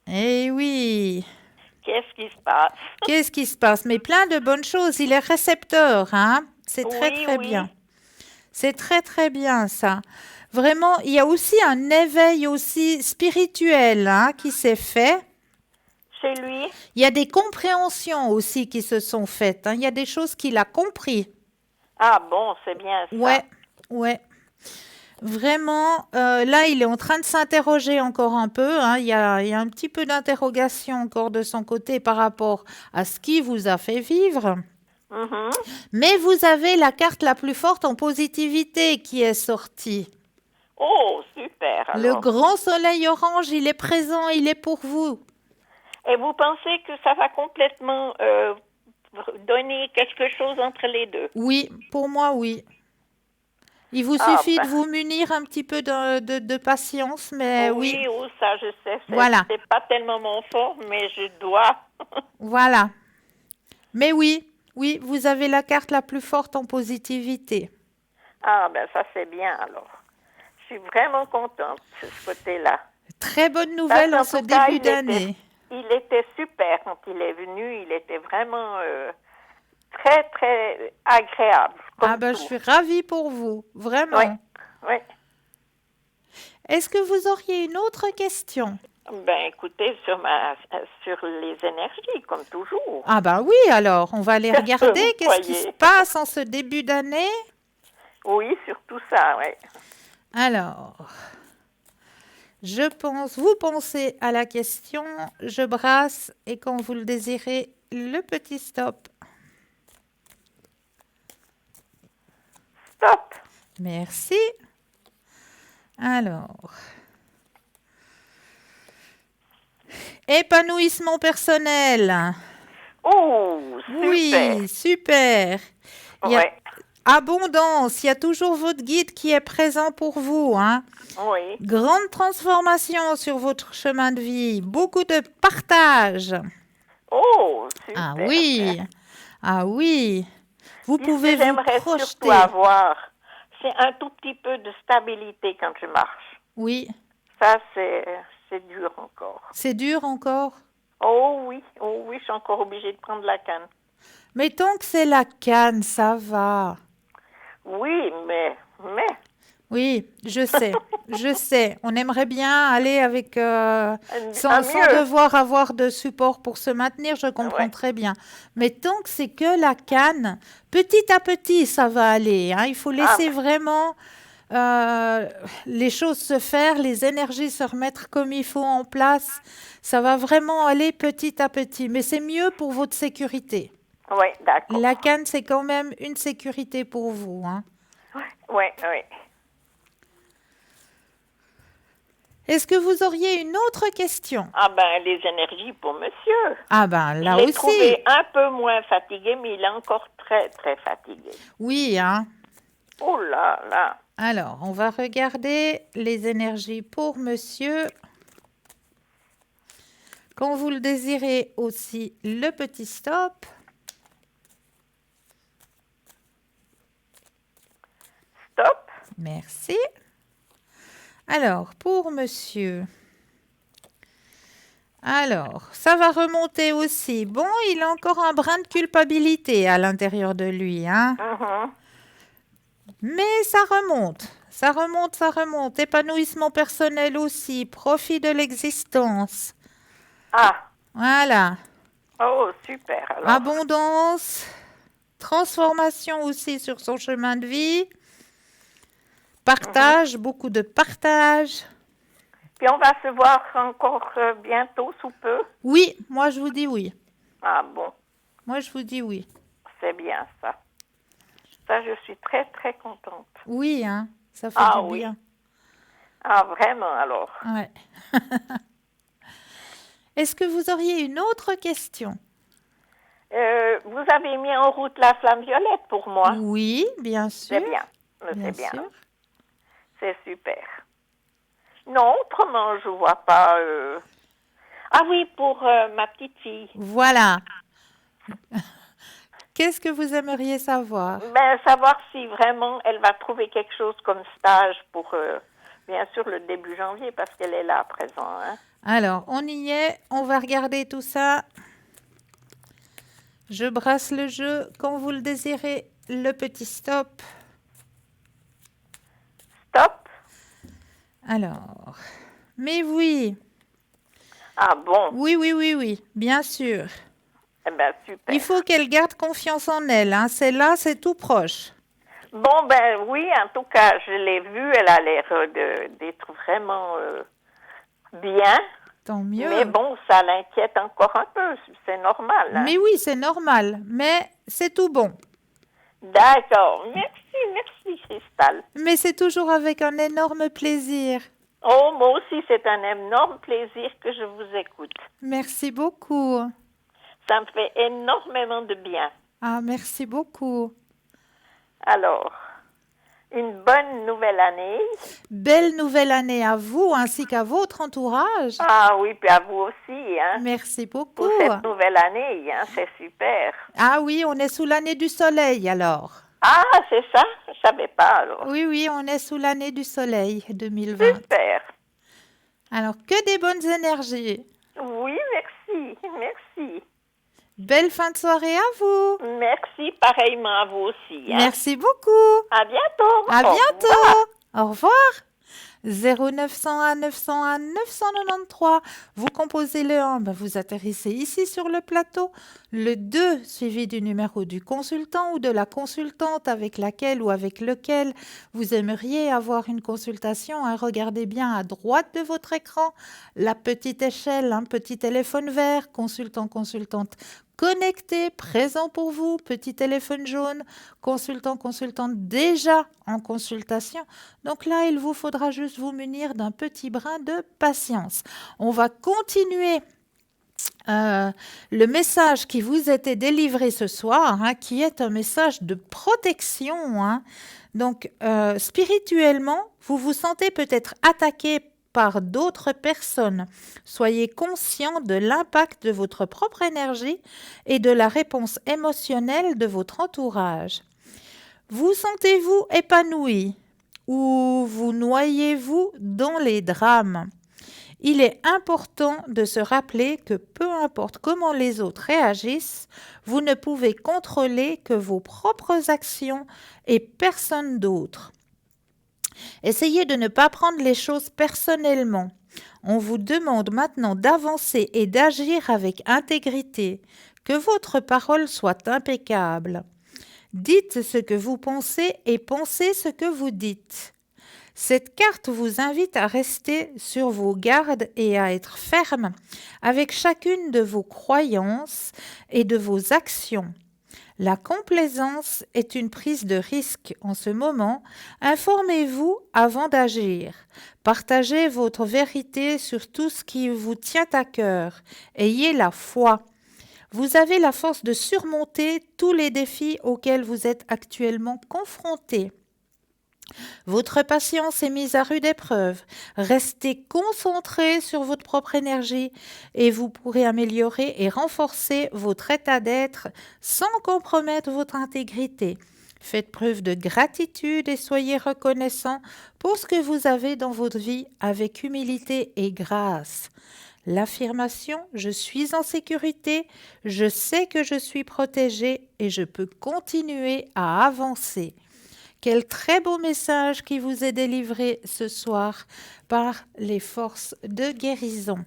eh oui, Qu'est-ce qui se passe? qu'est-ce qui se passe? Mais plein de bonnes choses, il est récepteur, hein? C'est très Oui, très oui. bien. C'est très très bien ça. Vraiment, il y a aussi un éveil aussi spirituel hein, qui s'est fait. Chez lui? Il y a des compréhensions aussi qui se sont faites. Hein. Il y a des choses qu'il a compris. Ah bon, c'est bien ça. Ouais, ouais. Vraiment, là, il est en train de s'interroger encore un peu. Hein. Il y a un petit peu d'interrogation encore de son côté par rapport à ce qui vous a fait vivre. Mhm. Mais vous avez la carte la plus forte en positivité qui est sortie. Oh, super. Le Alors. grand soleil orange, il est présent, il est pour vous. Et vous pensez que ça va complètement donner quelque chose entre les deux? Oui, pour moi, oui. Il vous Ah, suffit de ben. vous munir un petit peu de patience, mais oui, Oui, oh, ça je sais. Voilà. C'est pas tellement mon fort, mais je dois. voilà. Mais oui, oui, vous avez la carte la plus forte en positivité. Ah, ben ça c'est bien alors. Je suis vraiment contente de ce côté-là. Très bonne nouvelle Parce en qu'en ce tout cas, début d'année. Il était super quand il est venu. Il était vraiment très, très agréable. Comme Ah ben, je tout. suis ravie pour vous, vraiment. Oui, oui. Est-ce que vous auriez une autre question? Ben écoutez, sur les énergies, comme toujours. Ah ben oui, alors, on va aller Qu'est-ce que regarder vous qu'est-ce qui se croyez? passe en ce début d'année. Oui, surtout ça, oui. Alors, vous pensez à la question, je brasse et quand vous le désirez, le petit stop. Stop. Merci. Alors, épanouissement personnel. Oh, super. Oui, super. Il y a Ouais, abondance, il y a toujours votre guide qui est présent pour vous. Hein. oui. Grande transformation sur votre chemin de vie, beaucoup de partage. Oh, super. Ah oui, ah oui. Vous Puis ce pouvez que vous j'aimerais projeter. surtout avoir, c'est un tout petit peu de stabilité quand je marche. Oui, Ça, c'est dur encore. c'est dur encore. Oh oui, je suis encore obligée de prendre la canne. Mais tant que c'est la canne, ça va. Oui, mais, Oui, je sais. On aimerait bien aller avec sans Mieux. devoir avoir de support pour se maintenir, je comprends Ouais. très bien. Mais tant que c'est que la canne, petit à petit, ça va aller, hein. Il faut Ah, laisser vraiment euh, les choses se faire, les énergies se remettre comme il faut en place. Ça va vraiment aller petit à petit. Mais c'est mieux pour votre sécurité. oui, d'accord. La canne, c'est quand même une sécurité pour vous, hein. Oui, oui. Est-ce que vous auriez une autre question? Ah ben, les énergies pour monsieur. Ah ben Je là l'ai aussi. trouvé un peu moins fatigué, mais il est encore très, très fatigué. Oui, hein. Oh là là. Alors, on va regarder les énergies pour monsieur. Quand vous le désirez aussi, le petit stop. Stop. Merci. Alors, pour monsieur. Alors, ça va remonter aussi. Bon, il a encore un brin de culpabilité à l'intérieur de lui, hein. Mhm. Mais ça remonte. Ça remonte, ça remonte. Épanouissement personnel aussi. Profit de l'existence. Ah. Voilà. Oh, super alors. Abondance. Transformation aussi sur son chemin de vie. Partage, beaucoup de partage. Puis on va se voir encore bientôt, sous peu. Oui, moi je vous dis oui. Ah bon, Moi je vous dis oui. c'est bien ça. Ça, je suis très, très contente. Oui, hein, ça fait Ah du oui. bien. Ah, vraiment alors. Ouais. Est-ce que vous auriez une autre question? Vous avez mis en route la flamme violette pour moi. Oui, bien sûr. C'est bien. Bien C'est bien. sûr. C'est super. Non, autrement, je vois pas. Ah oui, pour ma petite fille. Voilà. Qu'est-ce que vous aimeriez savoir? Ben, savoir si vraiment elle va trouver quelque chose comme stage pour, bien sûr, le début janvier, parce qu'elle est là à présent. Hein. Alors, on y est. On va regarder tout ça. Je brasse le jeu quand vous le désirez. Le petit stop. Stop. Alors, mais oui. Ah bon. Oui, oui, oui, oui, bien sûr. Eh ben, super. Il faut qu'elle garde confiance en elle, hein. C'est là, c'est tout proche. Bon, ben oui, en tout cas, je l'ai vue, elle a l'air d'être vraiment bien. Tant mieux. Mais bon, ça l'inquiète encore un peu, c'est normal. Hein? Mais oui, c'est normal, mais c'est tout bon. D'accord, merci Cristal. Mais c'est toujours avec un énorme plaisir. Oh, moi aussi, c'est un énorme plaisir que je vous écoute. Merci beaucoup. Ça me fait énormément de bien. Ah, merci beaucoup. Alors, une bonne nouvelle année. Belle nouvelle année à vous ainsi qu'à votre entourage. Ah oui, puis à vous aussi, hein. Merci beaucoup. Pour cette nouvelle année, hein, c'est super. Ah oui, on est sous l'année du soleil alors. Ah, c'est ça? Je savais pas alors. Oui, oui, on est sous l'année du soleil 2020. Super. Alors, que des bonnes énergies. Oui, merci. Belle fin de soirée à vous. Merci pareillement à vous aussi. Hein. Merci beaucoup. À bientôt. À Au bientôt. revoir. Au revoir. 0901 901 993. Vous composez le 1, vous atterrissez ici sur le plateau. Le 2, suivi du numéro du consultant ou de la consultante avec laquelle ou avec lequel vous aimeriez avoir une consultation. Hein. Regardez bien à droite de votre écran la petite échelle, un petit téléphone vert, consultant, consultante. Connecté, présent pour vous, petit téléphone jaune, consultant, consultante déjà en consultation. Donc là, il vous faudra juste vous munir d'un petit brin de patience. On va continuer le message qui vous était délivré ce soir, hein, qui est un message de protection. Hein. Donc, spirituellement, vous vous sentez peut-être attaqué par d'autres personnes. Soyez conscient de l'impact de votre propre énergie et de la réponse émotionnelle de votre entourage. Vous sentez-vous épanoui ou vous noyez-vous dans les drames? Il est important de se rappeler que peu importe comment les autres réagissent, vous ne pouvez contrôler que vos propres actions et personne d'autre. Essayez de ne pas prendre les choses personnellement. On vous demande maintenant d'avancer et d'agir avec intégrité, que votre parole soit impeccable. Dites ce que vous pensez et pensez ce que vous dites. Cette carte vous invite à rester sur vos gardes et à être ferme avec chacune de vos croyances et de vos actions. La complaisance est une prise de risque en ce moment. Informez-vous avant d'agir. Partagez votre vérité sur tout ce qui vous tient à cœur. Ayez la foi. Vous avez la force de surmonter tous les défis auxquels vous êtes actuellement confrontés. Votre patience est mise à rude épreuve. Restez concentré sur votre propre énergie et vous pourrez améliorer et renforcer votre état d'être sans compromettre votre intégrité. Faites preuve de gratitude et soyez reconnaissant pour ce que vous avez dans votre vie avec humilité et grâce. L'affirmation « Je suis en sécurité, je sais que je suis protégé et je peux continuer à avancer ». Quel très beau message qui vous est délivré ce soir par les forces de guérison.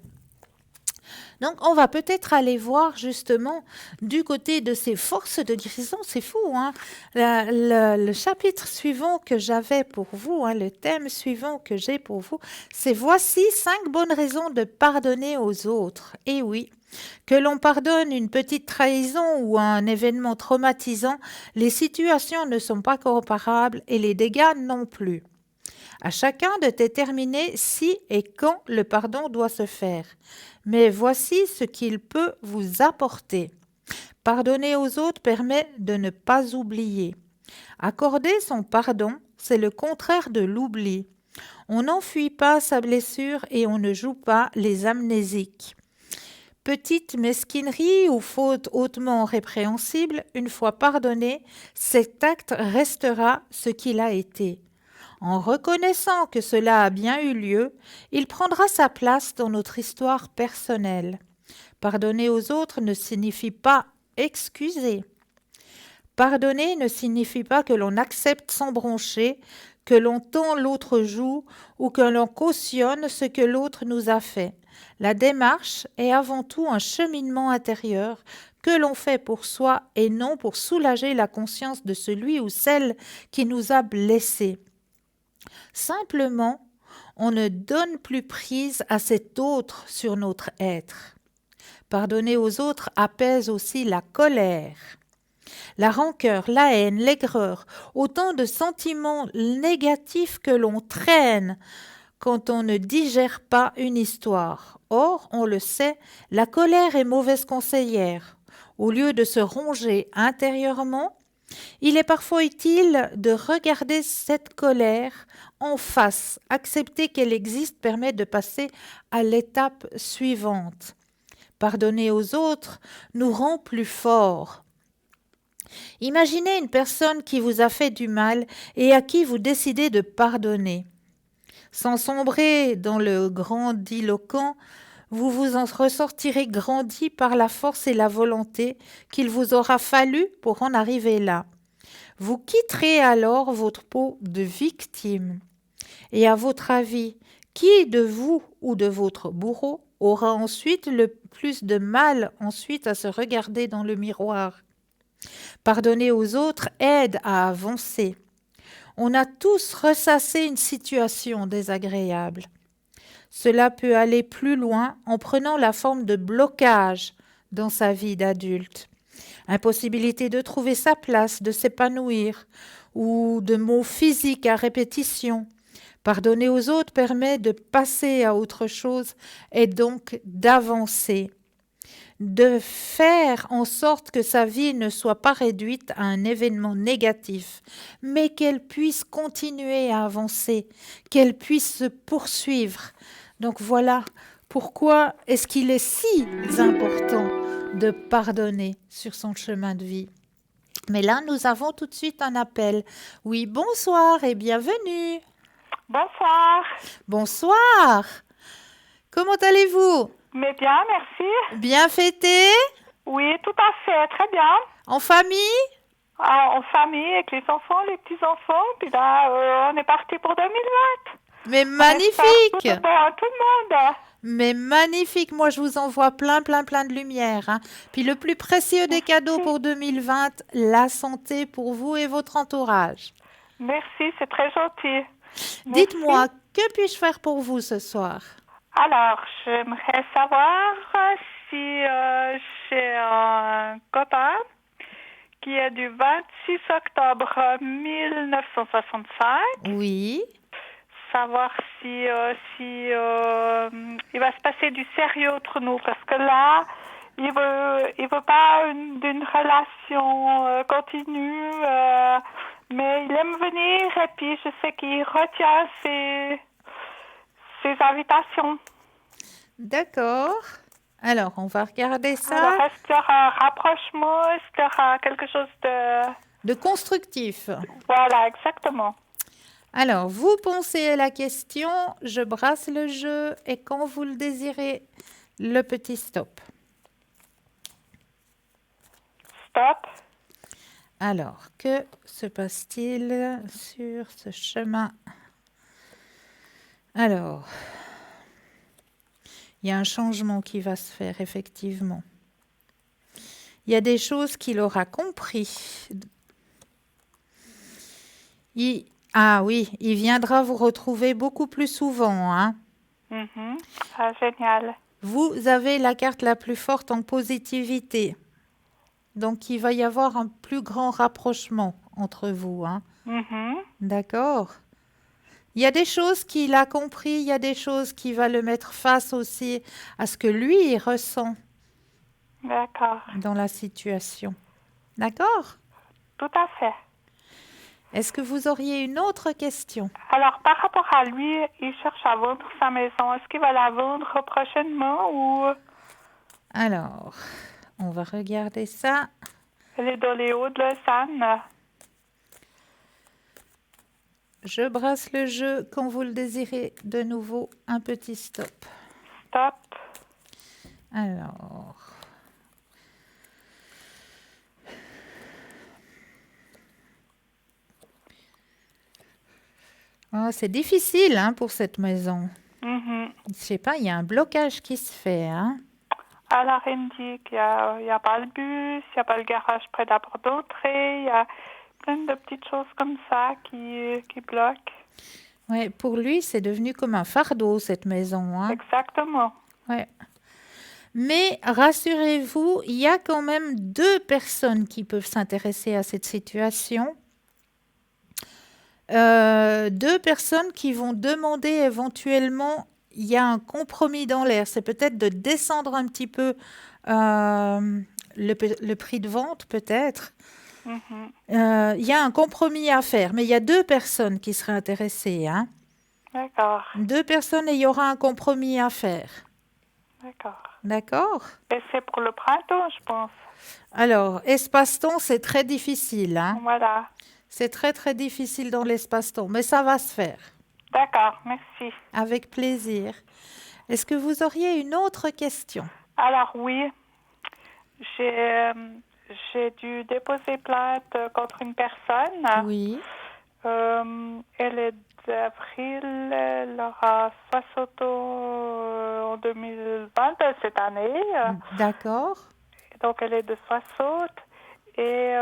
Donc, on va peut-être aller voir justement du côté de ces forces de guérison. C'est fou, hein? Le chapitre suivant que j'avais pour vous, le thème suivant que j'ai pour vous, c'est « Voici 5 bonnes raisons de pardonner aux autres ». Et oui, que l'on pardonne une petite trahison ou un événement traumatisant, les situations ne sont pas comparables et les dégâts non plus. À chacun de déterminer si et quand le pardon doit se faire. Mais voici ce qu'il peut vous apporter. Pardonner aux autres permet de ne pas oublier. Accorder son pardon, c'est le contraire de l'oubli. On n'enfuit pas sa blessure et on ne joue pas les amnésiques. Petite mesquinerie ou faute hautement répréhensible, une fois pardonné, cet acte restera ce qu'il a été. En reconnaissant que cela a bien eu lieu, il prendra sa place dans notre histoire personnelle. Pardonner aux autres ne signifie pas excuser. Pardonner ne signifie pas que l'on accepte sans broncher, que l'on tend l'autre joue ou que l'on cautionne ce que l'autre nous a fait. La démarche est avant tout un cheminement intérieur que l'on fait pour soi et non pour soulager la conscience de celui ou celle qui nous a blessés. Simplement, on ne donne plus prise à cet autre sur notre être. Pardonner aux autres apaise aussi la colère. La rancœur, la haine, l'aigreur, autant de sentiments négatifs que l'on traîne quand on ne digère pas une histoire. Or, on le sait, la colère est mauvaise conseillère. Au lieu de se ronger intérieurement, il est parfois utile de regarder cette colère en face. Accepter qu'elle existe permet de passer à l'étape suivante. Pardonner aux autres nous rend plus forts. Imaginez une personne qui vous a fait du mal et à qui vous décidez de pardonner. Sans sombrer dans le grandiloquent, vous vous en ressortirez grandi par la force et la volonté qu'il vous aura fallu pour en arriver là. Vous quitterez alors votre peau de victime. Et à votre avis, qui de vous ou de votre bourreau aura ensuite le plus de mal ensuite à se regarder dans le miroir? Pardonner aux autres aide à avancer. On a tous ressassé une situation désagréable. Cela peut aller plus loin en prenant la forme de blocage dans sa vie d'adulte. Impossibilité de trouver sa place, de s'épanouir, ou de mots physiques à répétition. Pardonner aux autres permet de passer à autre chose et donc d'avancer. De faire en sorte que sa vie ne soit pas réduite à un événement négatif, mais qu'elle puisse continuer à avancer, qu'elle puisse se poursuivre. Donc voilà pourquoi est-ce qu'il est si important de pardonner sur son chemin de vie. Mais là, nous avons tout de suite un appel. Oui, bonsoir et bienvenue. Bonsoir. Bonsoir. Comment allez-vous? Mais bien, merci. Bien fêté? Oui, tout à fait, très bien. En famille? en famille, avec les enfants, les petits-enfants. Puis là, on est parti pour 2020. Mais On espère magnifique! tout de bon à tout le monde. Mais magnifique! Moi, je vous envoie plein, plein, plein de lumière, hein. Puis le plus précieux des cadeaux Merci. pour 2020, la santé pour vous et votre entourage. Merci, c'est très gentil. Dites-moi, Merci. que puis-je faire pour vous ce soir? Alors, j'aimerais savoir si j'ai un copain qui est du 26 octobre 1965. Oui, Savoir si il va se passer du sérieux entre nous, parce que là, il veut pas d'une relation continue, mais il aime venir et puis je sais qu'il retient ses invitations. d'accord. Alors, on va regarder Alors, ça est-ce qu'il y aura un rapprochement? Est-ce qu'il y aura quelque chose de... de constructif. Voilà, exactement. Alors, vous pensez à la question, je brasse le jeu et quand vous le désirez, le petit stop. Stop. Alors, que se passe-t-il sur ce chemin? Alors, il y a un changement qui va se faire, effectivement. Il y a des choses qu'il aura compris. Ah oui, il viendra vous retrouver beaucoup plus souvent, hein. Mhm. Ah, génial. Vous avez la carte la plus forte en positivité. Donc, il va y avoir un plus grand rapprochement entre vous, hein. Mhm. D'accord? Il y a des choses qu'il a compris, il y a des choses qui va le mettre face aussi à ce que lui il ressent D'accord. dans la situation. D'accord? Tout à fait. Est-ce que vous auriez une autre question? Alors, par rapport à lui, il cherche à vendre sa maison. Est-ce qu'il va la vendre prochainement ou Alors, on va regarder ça. elle est dans les Hauts de Lausanne? Je brasse le jeu quand vous le désirez. De nouveau, un petit stop. Stop. Alors, oh, c'est difficile hein, pour cette maison. Mhm. Je sais pas, il y a un blocage qui se fait, hein. Alors, il me dit qu'il n'y a pas le bus, il n'y a pas le garage près de la porte d'entrée, il y a plein de petites choses comme ça qui bloquent. Ouais, pour lui, c'est devenu comme un fardeau, cette maison, hein. Exactement. Ouais. Mais rassurez-vous, il y a quand même deux personnes qui peuvent s'intéresser à cette situation. Deux personnes qui vont demander éventuellement, il y a un compromis dans l'air, c'est peut-être de descendre un petit peu le prix de vente, peut-être. Mhm. Il y a un compromis à faire, mais il y a deux personnes qui seraient intéressées, hein. D'accord. Deux personnes et il y aura un compromis à faire. D'accord. D'accord? Et c'est pour le printemps, je pense. Alors, espace-temps, c'est très difficile, hein. Voilà. C'est très, très difficile dans l'espace-temps, mais ça va se faire. D'accord, merci. Avec plaisir. Est-ce que vous auriez une autre question? Alors oui, j'ai j'ai dû déposer plainte contre une personne. Oui, Elle est d'avril, elle aura 60 ans en 2020, cette année. d'accord. Donc elle est de 60. Et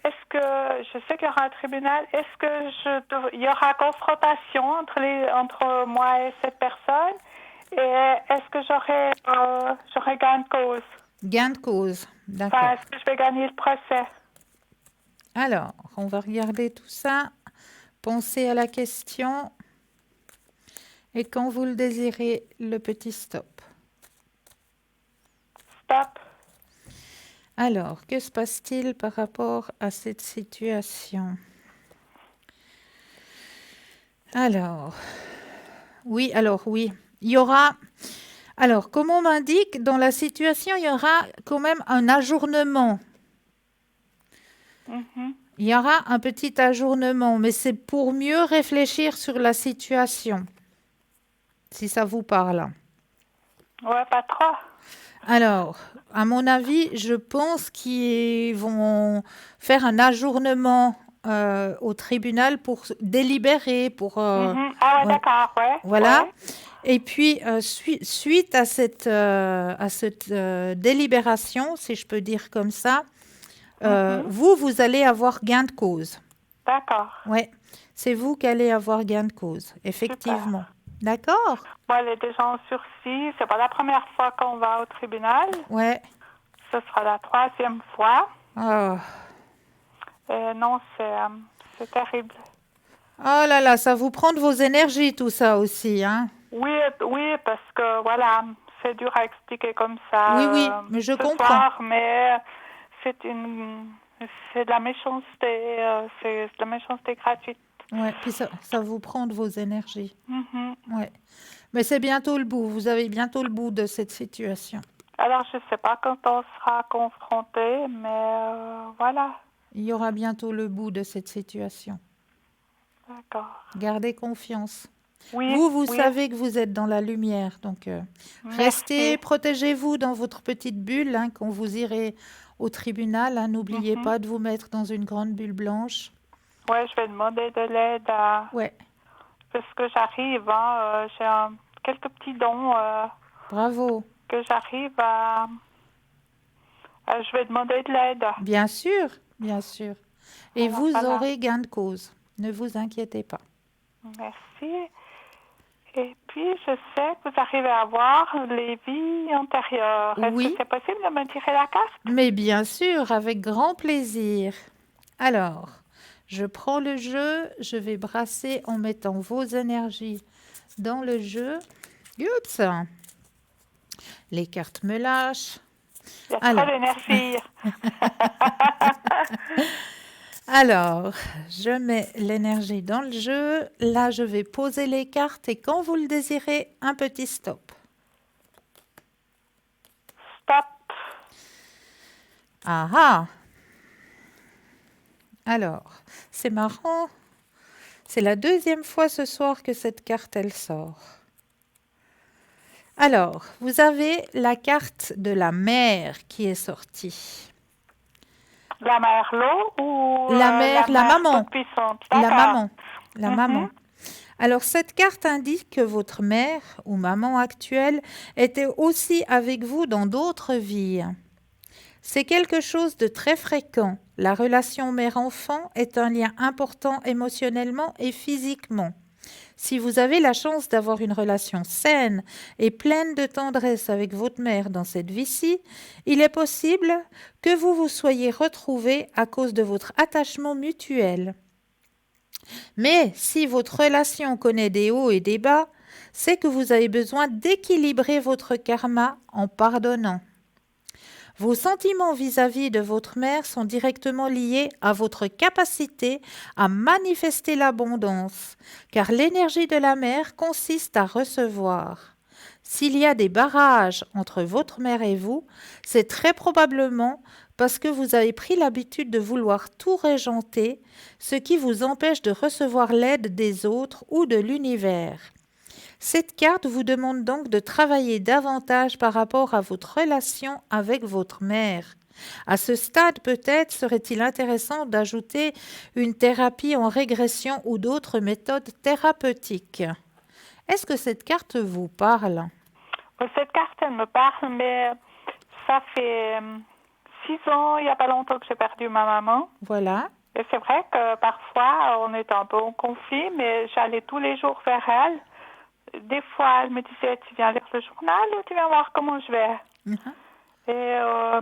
est-ce que, je sais qu'il y aura un tribunal, est-ce que il y aura confrontation entre moi et cette personne? Et est-ce que j'aurai gain de cause? Gain de cause, Enfin, d'accord. est-ce que je vais gagner le procès? Alors, on va regarder tout ça. Pensez à la question. Et quand vous le désirez, le petit stop. Stop. Alors, que se passe-t-il par rapport à cette situation? Alors, oui, il y aura... Alors, comme on m'indique, dans la situation, il y aura quand même un ajournement. Mhm. Il y aura un petit ajournement, mais c'est pour mieux réfléchir sur la situation, si ça vous parle. Ouais, pas trop. Alors, à mon avis, je pense qu'ils vont faire un ajournement au tribunal pour délibérer, pour Mhm. Ah ouais, ouais, d'accord, ouais, voilà. ouais. Et puis, suite à cette délibération, si je peux dire comme ça, Mhm. vous allez avoir gain de cause. D'accord, Ouais, c'est vous qui allez avoir gain de cause, super. effectivement. D'accord? Bon, elle est déjà en sursis. C'est pas la première fois qu'on va au tribunal. Ouais. Ce sera la troisième fois. Oh. Non, c'est terrible. Oh là là, ça vous prend de vos énergies, tout ça aussi, hein? Oui, oui, parce que voilà, c'est dur à expliquer comme Oui, ça oui, mais je ce comprends. soir, mais c'est une, c'est de la méchanceté, c'est de la méchanceté gratuite. Ouais, puis ça vous prend de vos énergies. Mhm. Ouais. Mais c'est bientôt le bout. Vous avez bientôt le bout de cette situation. Alors, je sais pas quand on sera confronté, mais voilà, Il y aura bientôt le bout de cette situation. d'accord. Gardez confiance. Oui, Vous oui, savez que vous êtes dans la lumière, donc restez, merci. protégez-vous dans votre petite bulle, hein, quand vous irez au tribunal, hein. N'oubliez Mhm. pas de vous mettre dans une grande bulle blanche. Ouais, je vais demander de l'aide à, Ouais, parce que j'arrive, hein, j'ai quelques petits dons bravo. que j'arrive je vais demander de l'aide. Bien sûr, bien sûr. Et Alors vous voilà, aurez gain de cause. Ne vous inquiétez pas. merci. Et puis, je sais que vous arrivez à voir les vies antérieures. Est-ce que Oui, c'est possible de me tirer la carte? mais bien sûr, avec grand plaisir. Alors, je prends le jeu, je vais brasser en mettant vos énergies dans le jeu. Oups, les cartes me lâchent. Il y a trop Alors, d'énergie. alors, je mets l'énergie dans le jeu. Là, je vais poser les cartes et quand vous le désirez, un petit stop. Stop. Ah ah! Alors, c'est marrant. C'est la deuxième fois ce soir que cette carte, elle sort. Alors, vous avez la carte de la mer qui est sortie. La mère l'eau ou La la mère, la mère maman. toute puissante? La D'accord. maman. La Mhm. maman. Alors, cette carte indique que votre mère ou maman actuelle était aussi avec vous dans d'autres vies. C'est quelque chose de très fréquent. La relation mère-enfant est un lien important émotionnellement et physiquement. Si vous avez la chance d'avoir une relation saine et pleine de tendresse avec votre mère dans cette vie-ci, il est possible que vous vous soyez retrouvés à cause de votre attachement mutuel. Mais si votre relation connaît des hauts et des bas, c'est que vous avez besoin d'équilibrer votre karma en pardonnant. Vos sentiments vis-à-vis de votre mère sont directement liés à votre capacité à manifester l'abondance, car l'énergie de la mère consiste à recevoir. S'il y a des barrages entre votre mère et vous, c'est très probablement parce que vous avez pris l'habitude de vouloir tout régenter, ce qui vous empêche de recevoir l'aide des autres ou de l'univers. Cette carte vous demande donc de travailler davantage par rapport à votre relation avec votre mère. À ce stade, peut-être serait-il intéressant d'ajouter une thérapie en régression ou d'autres méthodes thérapeutiques. Est-ce que cette carte vous parle? Cette carte, elle me parle, mais ça fait 6 ans, il n'y a pas longtemps que j'ai perdu ma maman. Voilà. Et c'est vrai que parfois, on est un peu en conflit, mais j'allais tous les jours vers elle. Des fois, elle me disait, tu viens lire le journal ou tu viens voir comment je vais? Mhm.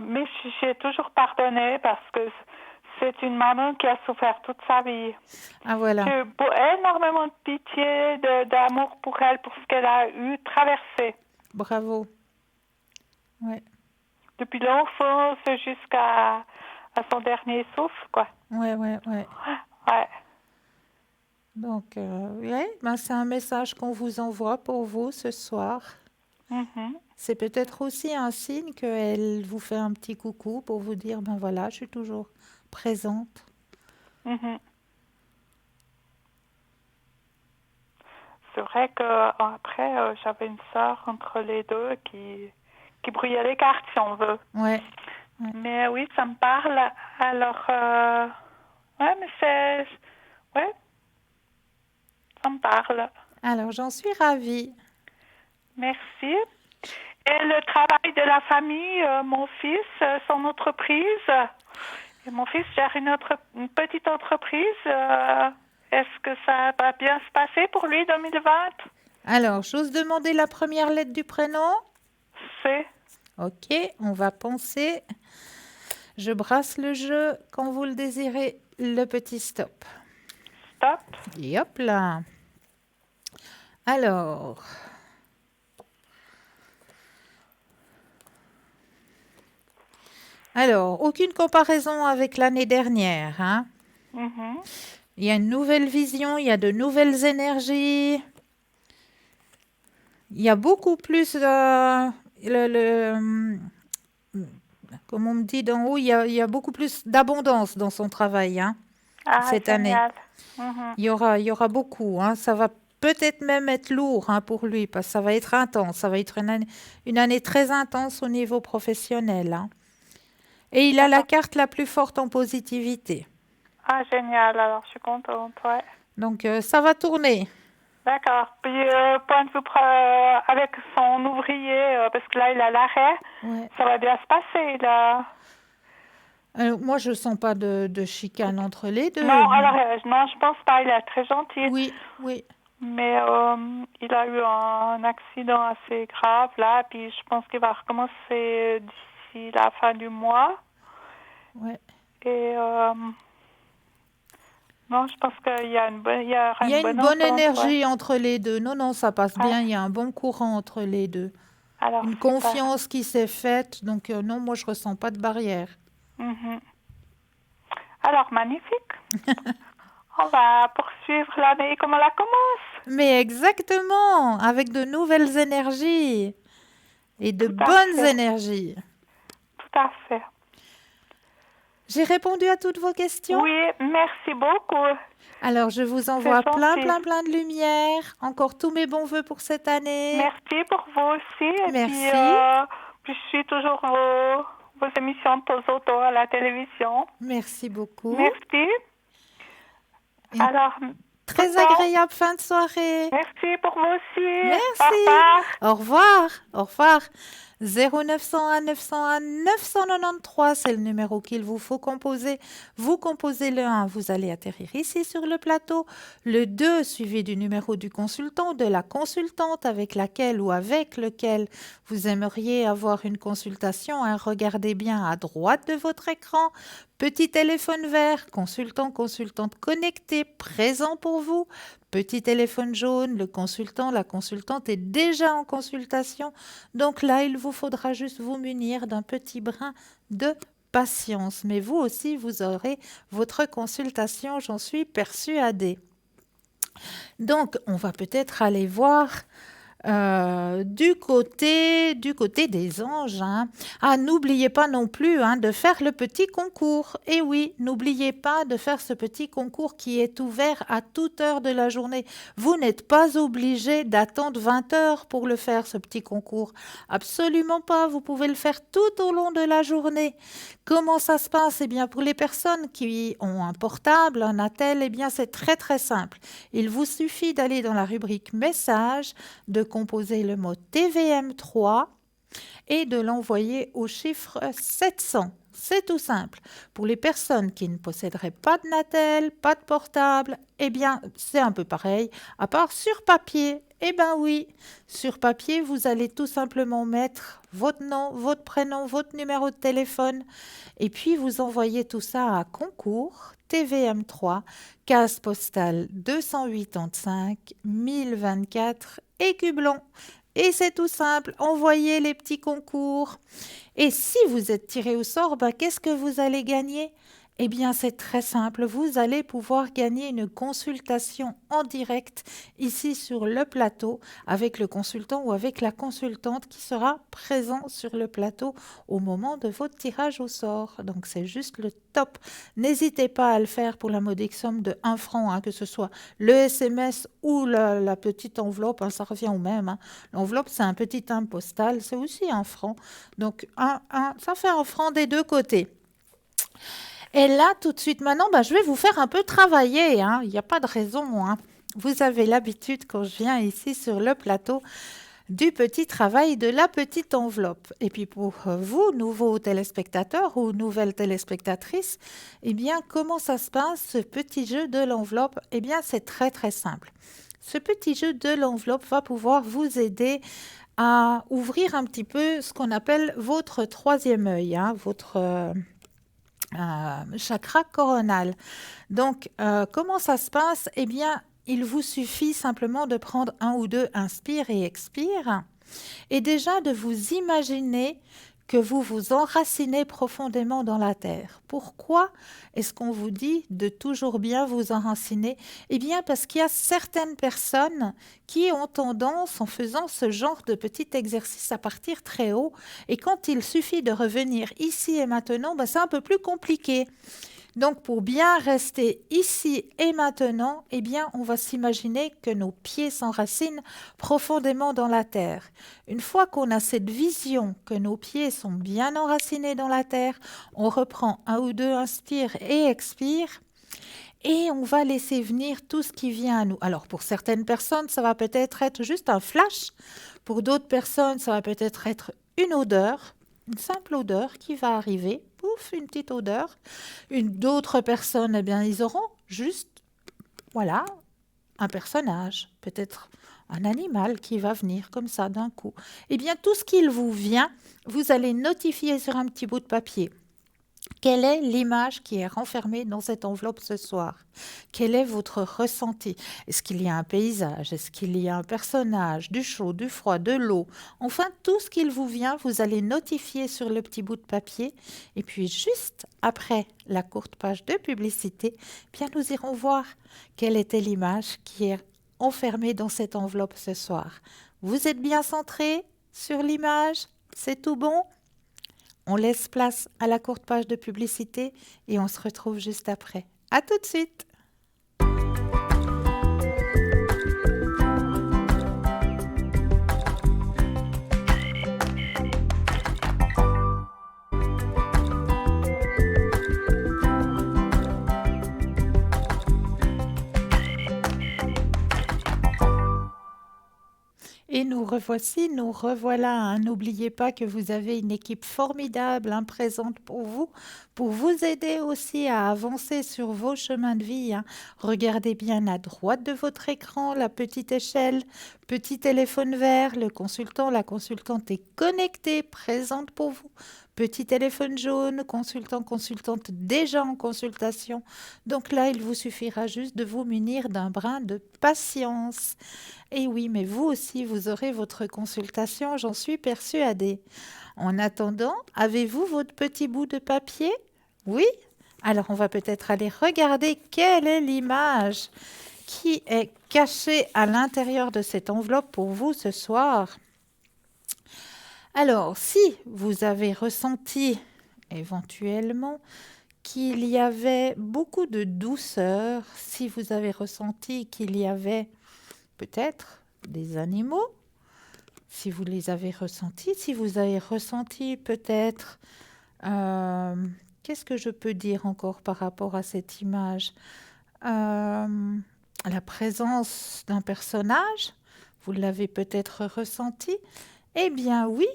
Mais j'ai toujours pardonné parce que c'est une maman qui a souffert toute sa vie. Ah voilà. J'ai eu énormément de pitié, d'amour pour elle, pour ce qu'elle a eu traversé. Bravo. Ouais. Depuis l'enfance jusqu'à son dernier souffle, quoi. Ouais. Ouais. Donc, ouais, ben c'est un message qu'on vous envoie pour vous ce soir. Mhm. C'est peut-être aussi un signe qu'elle vous fait un petit coucou pour vous dire, ben voilà, je suis toujours présente. Mhm. c'est vrai que après j'avais une sœur entre les deux qui brouillait les cartes, si on veut. Ouais. Mais oui, ça me parle. Alors, ouais, mais ouais, ça me parle. Alors, j'en suis ravie. Merci. Et le travail de la famille, mon fils, son entreprise. Et mon fils gère une petite entreprise. Est-ce que ça va bien se passer pour lui 2020? Alors, j'ose demander la première lettre du prénom? C'est Ok, on va penser. Je brasse le jeu quand vous le désirez, le petit stop. stop. Et hop là. Alors. Alors, aucune comparaison avec l'année dernière, hein? Mhm. Il y a une nouvelle vision, il y a de nouvelles énergies. Il y a beaucoup plus comme on me dit d'en haut, il y a beaucoup plus d'abondance dans son travail, hein, Ah, cette année. génial. Mhm. Il y aura beaucoup, hein. Ça va peut-être même être lourd, hein, pour lui, parce que ça va être intense. Ça va être une année très intense au niveau professionnel, hein. Et il a la carte la plus forte en positivité. Ah, génial. Alors, je suis contente, ouais. Donc, ça va tourner. D'accord. Puis, point de vue avec son ouvrier, parce que là, il a l'arrêt, Ouais. ça va bien se passer, là. Moi, je sens pas de chicane entre les deux. Non, alors, non, je pense pas. Il est très gentil. Oui, oui. Mais il a eu un accident assez grave, là. Puis, je pense qu'il va recommencer d'ici la fin du mois. Ouais. Et non, je pense qu'il y a une bonne, Il y a une bonne entente, énergie ouais. entre les deux. Non, non, ça passe Ouais. bien. Il y a un bon courant entre les deux. Alors, Une super. confiance qui s'est faite. Donc, non, moi, je ressens pas de barrière. Mhm. Alors, magnifique. On va poursuivre l'année comme on la commence. Mais exactement, avec de nouvelles énergies et de Tout à bonnes fait. énergies. Tout à fait. J'ai répondu à toutes vos questions? Oui, merci beaucoup. Alors, je vous envoie C'est plein, gentil. plein, plein de lumière. Encore tous mes bons voeux pour cette année. Merci pour vous aussi. Et Merci. puis je suis toujours vos émissions de temps en temps à la télévision. Merci beaucoup. Merci. Et Alors, très tout le temps. agréable fin de soirée. Merci pour vous aussi. Merci. Au revoir. Au revoir. Au revoir. 0901 901 993, c'est le numéro qu'il vous faut composer. Vous composez le 1, vous allez atterrir ici sur le plateau. Le 2, suivi du numéro du consultant, de la consultante avec laquelle ou avec lequel vous aimeriez avoir une consultation. Hein. Regardez bien à droite de votre écran. Petit téléphone vert, consultant, consultante connecté, présent pour vous. Petit téléphone jaune, le consultant, la consultante est déjà en consultation. Donc là, il vous faudra juste vous munir d'un petit brin de patience. Mais vous aussi, vous aurez votre consultation, j'en suis persuadée. Donc, on va peut-être aller voir du côté des anges. Hein. Ah, n'oubliez pas non plus, hein, de faire le petit concours. Et oui, n'oubliez pas de faire ce petit concours qui est ouvert à toute heure de la journée. Vous n'êtes pas obligé d'attendre 20 heures pour le faire, ce petit concours. Absolument pas. Vous pouvez le faire tout au long de la journée. Comment ça se passe? Eh bien, pour les personnes qui ont un portable, un attel, eh bien, c'est très très simple. Il vous suffit d'aller dans la rubrique messages, de composer le mot TVM3 et de l'envoyer au chiffre 700. C'est tout simple. Pour les personnes qui ne posséderaient pas de Natel, pas de portable, eh bien, c'est un peu pareil, à part sur papier. Eh bien oui, sur papier, vous allez tout simplement mettre votre nom, votre prénom, votre numéro de téléphone et puis vous envoyez tout ça à concours TVM3, case postale 285 1024 Écublon. Et c'est tout simple, envoyez les petits concours. Et si vous êtes tiré au sort, qu'est-ce que vous allez gagner? Eh bien, c'est très simple. Vous allez pouvoir gagner une consultation en direct ici sur le plateau avec le consultant ou avec la consultante qui sera présent sur le plateau au moment de votre tirage au sort. Donc, c'est juste le top. N'hésitez pas à le faire pour la modique somme de 1 franc, hein, que ce soit le SMS ou la petite enveloppe, hein, ça revient au même. Hein. L'enveloppe, c'est un petit timbre postal, c'est aussi 1 franc. Donc, ça fait 1 franc des deux côtés. Et là, tout de suite, maintenant, je vais vous faire un peu travailler. Hein. Il n'y a pas de raison. Hein. Vous avez l'habitude, quand je viens ici sur le plateau, du petit travail de la petite enveloppe. Et puis pour vous, nouveaux téléspectateurs ou nouvelles téléspectatrices, eh bien, comment ça se passe, ce petit jeu de l'enveloppe? Eh bien, c'est très, très simple. Ce petit jeu de l'enveloppe va pouvoir vous aider à ouvrir un petit peu ce qu'on appelle votre troisième œil, hein, votre chakra coronal. Donc, comment ça se passe? Eh bien, il vous suffit simplement de prendre 1 ou 2 inspire et expire et déjà de vous imaginer que vous vous enracinez profondément dans la terre. Pourquoi est-ce qu'on vous dit de toujours bien vous enraciner? Eh bien, parce qu'il y a certaines personnes qui ont tendance, en faisant ce genre de petit exercice, à partir très haut. Et quand il suffit de revenir ici et maintenant, c'est un peu plus compliqué. Donc, pour bien rester ici et maintenant, eh bien, on va s'imaginer que nos pieds s'enracinent profondément dans la terre. Une fois qu'on a cette vision que nos pieds sont bien enracinés dans la terre, on reprend 1 ou 2 inspire et expire. Et on va laisser venir tout ce qui vient à nous. Alors, pour certaines personnes, ça va peut-être être juste un flash. Pour d'autres personnes, ça va peut-être être une odeur, une simple odeur qui va arriver. Pouf, une petite odeur. D'autres personnes, eh bien, ils auront juste, voilà, un personnage, peut-être un animal qui va venir comme ça d'un coup. Eh bien, tout ce qu'il vous vient, vous allez notifier sur un petit bout de papier. Quelle est l'image qui est renfermée dans cette enveloppe ce soir? Quel est votre ressenti? Est-ce qu'il y a un paysage? Est-ce qu'il y a un personnage? Du chaud, du froid, de l'eau? Enfin, tout ce qu'il vous vient, vous allez notifier sur le petit bout de papier. Et puis, juste après la courte page de publicité, bien nous irons voir quelle était l'image qui est enfermée dans cette enveloppe ce soir. Vous êtes bien centré sur l'image? C'est tout bon? On laisse place à la courte page de publicité et on se retrouve juste après. À tout de suite! Et nous revoici, nous revoilà. Hein. N'oubliez pas que vous avez une équipe formidable présente pour vous aider aussi à avancer sur vos chemins de vie. Hein. Regardez bien à droite de votre écran la petite échelle, petit téléphone vert, le consultant, la consultante est connectée, présente pour vous. Petit téléphone jaune, consultant, consultante déjà en consultation. Donc là, il vous suffira juste de vous munir d'un brin de patience. Et oui, mais vous aussi, vous aurez votre consultation, j'en suis persuadée. En attendant, avez-vous votre petit bout de papier? Oui? Alors, on va peut-être aller regarder quelle est l'image qui est cachée à l'intérieur de cette enveloppe pour vous ce soir. Alors, si vous avez ressenti éventuellement qu'il y avait beaucoup de douceur, si vous avez ressenti qu'il y avait peut-être des animaux, si vous les avez ressentis, si vous avez ressenti peut-être, qu'est-ce que je peux dire encore par rapport à cette image? La présence d'un personnage, vous l'avez peut-être ressenti? Eh bien oui,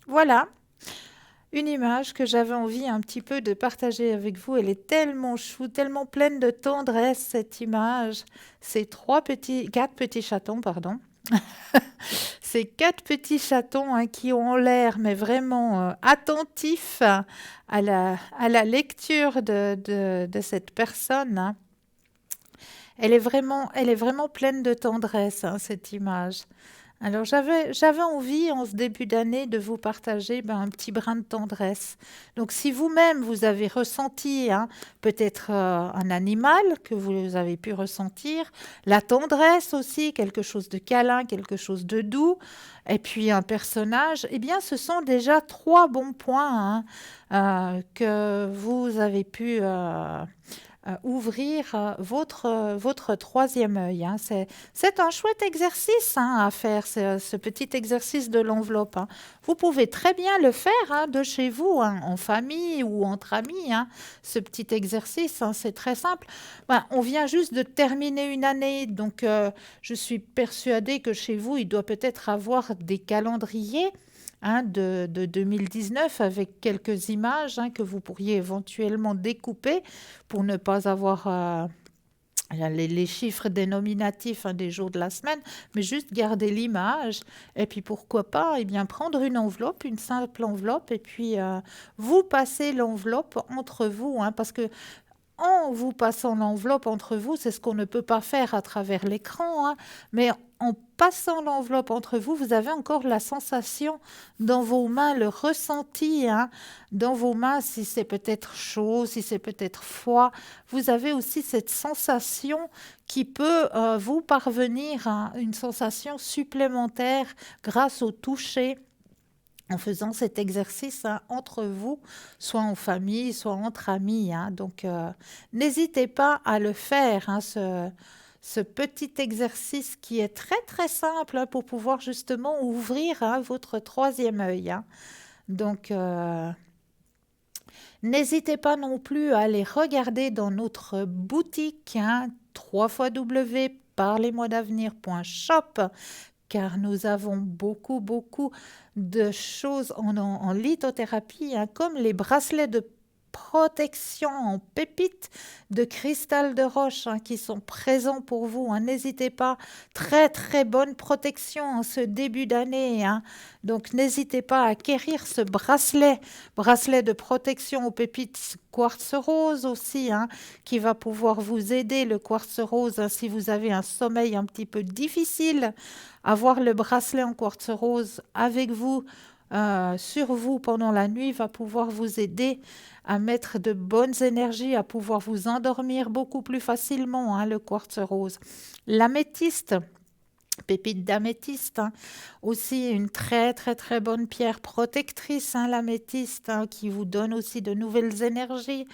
voilà. Une image que j'avais envie un petit peu de partager avec vous. Elle est tellement chou, tellement pleine de tendresse, cette image. Ces 4 petits chatons, pardon. Ces 4 petits chatons qui ont l'air, mais vraiment attentifs à la lecture de cette personne. Hein. Elle est vraiment pleine de tendresse, cette image. Alors j'avais envie en ce début d'année de vous partager un petit brin de tendresse. Donc si vous-même vous avez ressenti peut-être un animal que vous avez pu ressentir, la tendresse aussi, quelque chose de câlin, quelque chose de doux, et puis un personnage, eh bien ce sont déjà trois bons points que vous avez pu ouvrir votre troisième œil. C'est un chouette exercice à faire, ce petit exercice de l'enveloppe. Vous pouvez très bien le faire de chez vous, en famille ou entre amis. Ce petit exercice, c'est très simple. On vient juste de terminer une année, donc je suis persuadée que chez vous, il doit peut-être avoir des calendriers de 2019 avec quelques images que vous pourriez éventuellement découper pour ne pas avoir les chiffres dénominatifs des jours de la semaine, mais juste garder l'image. Et puis pourquoi pas prendre une enveloppe, une simple enveloppe, et puis vous passez l'enveloppe entre vous, parce que en vous passant l'enveloppe entre vous, c'est ce qu'on ne peut pas faire à travers l'écran, mais en passant l'enveloppe entre vous, vous avez encore la sensation dans vos mains, le ressenti dans vos mains, si c'est peut-être chaud, si c'est peut-être froid. Vous avez aussi cette sensation qui peut vous parvenir, une sensation supplémentaire grâce au toucher en faisant cet exercice entre vous, soit en famille, soit entre amis. Donc, n'hésitez pas à le faire, ce petit exercice qui est très, très simple pour pouvoir justement ouvrir votre troisième œil. Donc, n'hésitez pas non plus à aller regarder dans notre boutique, www.parlez-moi-d'avenir.shop, car nous avons beaucoup, beaucoup de choses en lithothérapie, comme les bracelets de protection en pépites de cristal de roche qui sont présents pour vous. N'hésitez pas, très très bonne protection en ce début d'année. Donc n'hésitez pas à acquérir ce bracelet de protection aux pépites quartz rose aussi, qui va pouvoir vous aider, le quartz rose, si vous avez un sommeil un petit peu difficile. Avoir le bracelet en quartz rose avec vous, sur vous pendant la nuit, va pouvoir vous aider à mettre de bonnes énergies, à pouvoir vous endormir beaucoup plus facilement, le quartz rose. L'améthyste, pépite d'améthyste, aussi une très très très bonne pierre protectrice, l'améthyste, qui vous donne aussi de nouvelles énergies.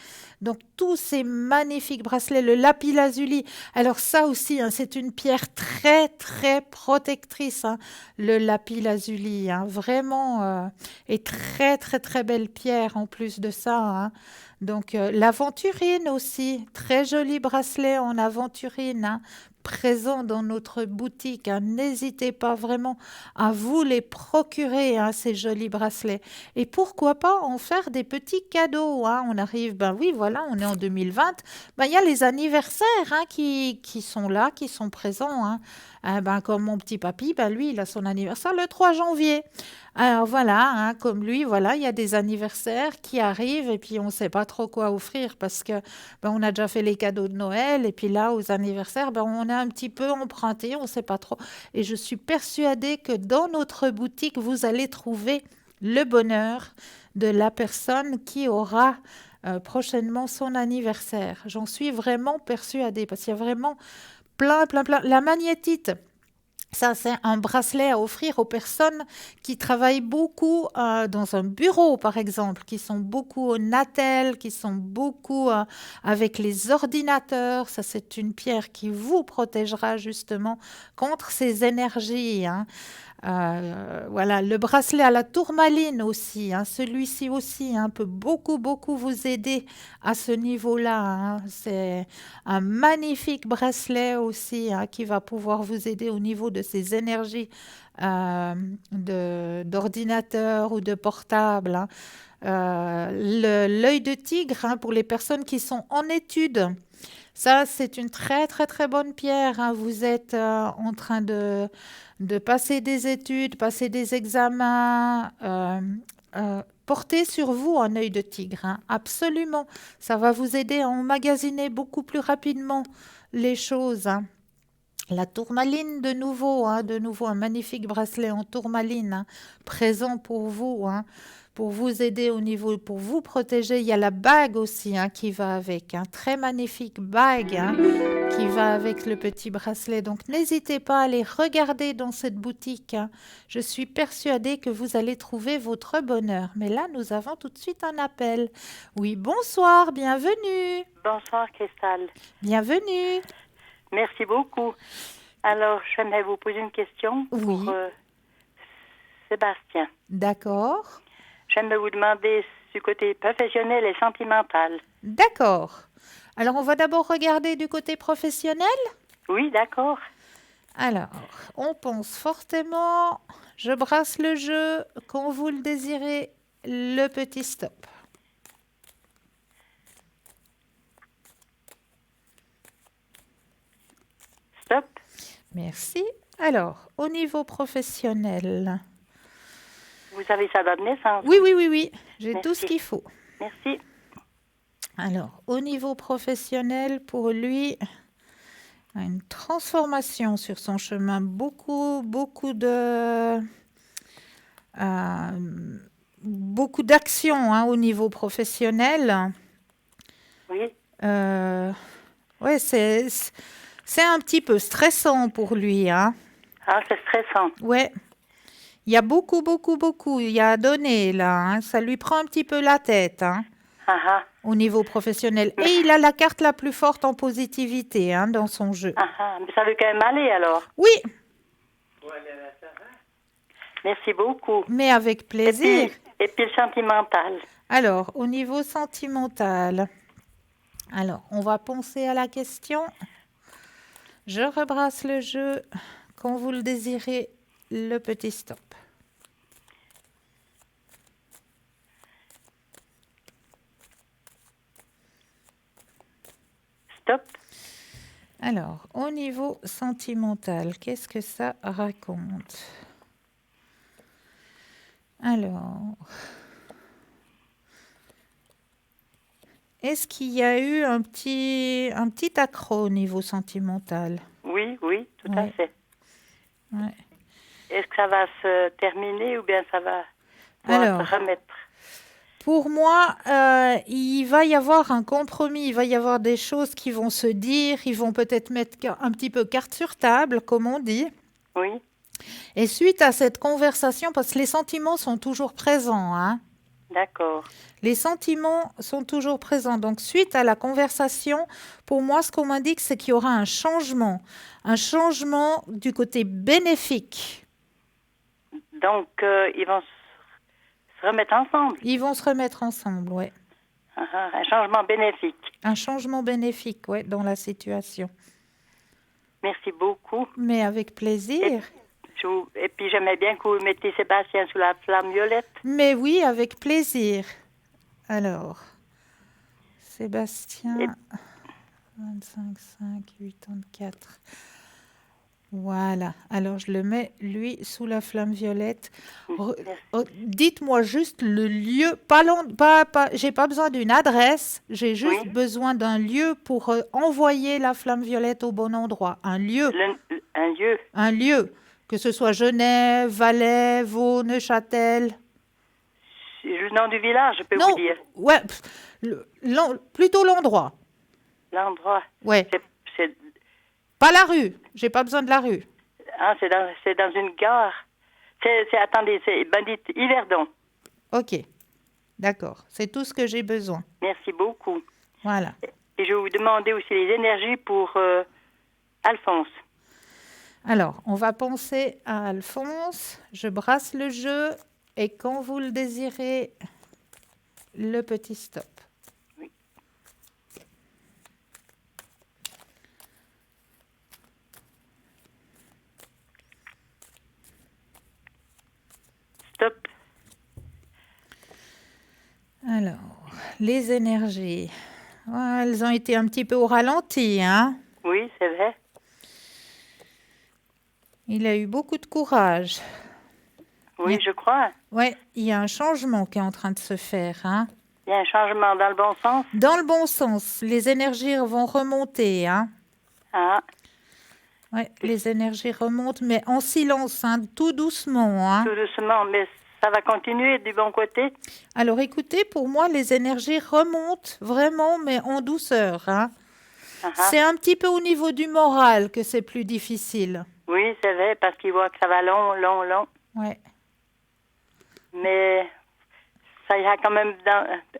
Donc tous ces magnifiques bracelets, le lapis-lazuli, alors ça aussi c'est une pierre très très protectrice, le lapis-lazuli, vraiment, et très très très belle pierre en plus de ça. Donc l'aventurine aussi, très joli bracelet en aventurine, présent dans notre boutique. N'hésitez pas vraiment à vous les procurer, ces jolis bracelets. Et pourquoi pas en faire des petits cadeaux. On arrive, oui, voilà, on est en 2020. Il y a les anniversaires qui sont là, qui sont présents. Comme mon petit papy, lui, il a son anniversaire le 3 janvier. Alors voilà, comme lui, voilà, il y a des anniversaires qui arrivent et puis on ne sait pas trop quoi offrir parce que on a déjà fait les cadeaux de Noël et puis là, aux anniversaires, on a un petit peu emprunté, on ne sait pas trop. Et je suis persuadée que dans notre boutique, vous allez trouver le bonheur de la personne qui aura prochainement son anniversaire. J'en suis vraiment persuadée parce qu'il y a vraiment plein. La magnétite, ça, c'est un bracelet à offrir aux personnes qui travaillent beaucoup dans un bureau, par exemple, qui sont beaucoup au Natel, qui sont beaucoup avec les ordinateurs. Ça, c'est une pierre qui vous protégera justement contre ces énergies. Voilà, le bracelet à la tourmaline aussi, celui-ci aussi peut beaucoup, beaucoup vous aider à ce niveau-là. C'est un magnifique bracelet aussi qui va pouvoir vous aider au niveau de ces énergies d'ordinateur ou de portable. L'œil de tigre pour les personnes qui sont en études. Ça, c'est une très, très, très bonne pierre. Vous êtes en train de passer des études, passer des examens. Portez sur vous un œil de tigre. Absolument. Ça va vous aider à emmagasiner beaucoup plus rapidement les choses. La tourmaline de nouveau un magnifique bracelet en tourmaline, hein, présent pour vous aider au niveau, pour vous protéger. Il y a la bague aussi hein, qui va avec, hein, très magnifique bague hein, qui va avec le petit bracelet. Donc n'hésitez pas à aller regarder dans cette boutique, hein. Je suis persuadée que vous allez trouver votre bonheur. Mais là, nous avons tout de suite un appel. Oui, bonsoir, bienvenue. Bonsoir, Cristal. Bienvenue. Merci beaucoup. Alors, j'aimerais vous poser une question Oui. pour Sébastien. D'accord. J'aimerais vous demander du côté professionnel et sentimental. D'accord. Alors, on va d'abord regarder du côté professionnel. Oui, d'accord. Alors, on pense fortement. Je brasse le jeu. Quand vous le désirez, le petit stop. Stop. Merci. Alors, au niveau professionnel. Vous avez sa date de naissance? Oui. J'ai Merci. tout ce qu'il faut. Merci. Alors, au niveau professionnel, pour lui, une transformation sur son chemin. Beaucoup d'actions hein, au niveau professionnel. Oui. Ouais, c'est un petit peu stressant pour lui, hein. Ah, c'est stressant. Ouais. Il y a beaucoup. Il y a à donner, là, hein. Ça lui prend un petit peu la tête, hein, Ah, ah. au niveau professionnel. Et il a la carte la plus forte en positivité, hein, dans son jeu. Ah, ah. Mais ça veut quand même aller, alors. Oui, Merci beaucoup. mais avec plaisir. Et puis le sentimental. Alors, au niveau sentimental, alors, on va penser à la question. Je rebrasse le jeu. Quand vous le désirez, le petit stop. Stop. Alors, au niveau sentimental, qu'est-ce que ça raconte? Alors, est-ce qu'il y a eu un petit accroc au niveau sentimental? Oui, tout à Ouais. fait. Ouais. Est-ce que ça va se terminer ou bien ça va pouvoir Alors. se remettre? Pour moi, il va y avoir un compromis, il va y avoir des choses qui vont se dire, ils vont peut-être mettre un petit peu carte sur table, comme on dit. Oui, Et suite à cette conversation, parce que les sentiments sont toujours présents, hein, d'accord. les sentiments sont toujours présents. Donc, suite à la conversation, pour moi, ce qu'on m'indique, c'est qu'il y aura un changement du côté bénéfique. Donc, ils vont se remettre ensemble. Ils vont se remettre ensemble, ouais. Ah, ah, un changement bénéfique. Un changement bénéfique, ouais, dans la situation. Merci beaucoup. Mais avec plaisir. Et puis, j'aimais bien que vous mettiez Sébastien sous la flamme violette. Mais oui, avec plaisir. Alors, Sébastien, 25, 5, 84. Voilà. Alors, je le mets, lui, sous la flamme violette. Dites-moi juste le lieu. J'ai pas besoin d'une adresse. J'ai juste besoin d'un lieu pour envoyer la flamme violette au bon endroit. Un lieu. Un lieu. Un lieu. Que ce soit Genève, Valais, Vaud, Neuchâtel. C'est le nom du village, je peux vous dire. Ouais, plutôt l'endroit. L'endroit. Ouais. C'est... Pas la rue. J'ai pas besoin de la rue. Ah, c'est dans une gare. Attendez, c'est Bandit Yverdon. Ok. D'accord. C'est tout ce que j'ai besoin. Merci beaucoup. Voilà. Et je vais vous demander aussi les énergies pour Alphonse. Alors, on va penser à Alphonse. Je brasse le jeu et quand vous le désirez, le petit stop. Oui. Stop. Alors, les énergies. Ouais, elles ont été un petit peu au ralenti, hein? Oui, c'est vrai. Il a eu beaucoup de courage. Oui, je crois. Oui, il y a un changement qui est en train de se faire, hein? Il y a un changement dans le bon sens. Dans le bon sens. Les énergies vont remonter, hein? Ah. Ouais, les énergies remontent, mais en silence, hein, tout doucement, hein. Tout doucement, mais ça va continuer du bon côté. Alors écoutez, pour moi, les énergies remontent vraiment, mais en douceur, hein. Ah, ah. C'est un petit peu au niveau du moral que c'est plus difficile. Oui, c'est vrai, parce qu'il voit que ça va long. Ouais. Mais ça ira quand même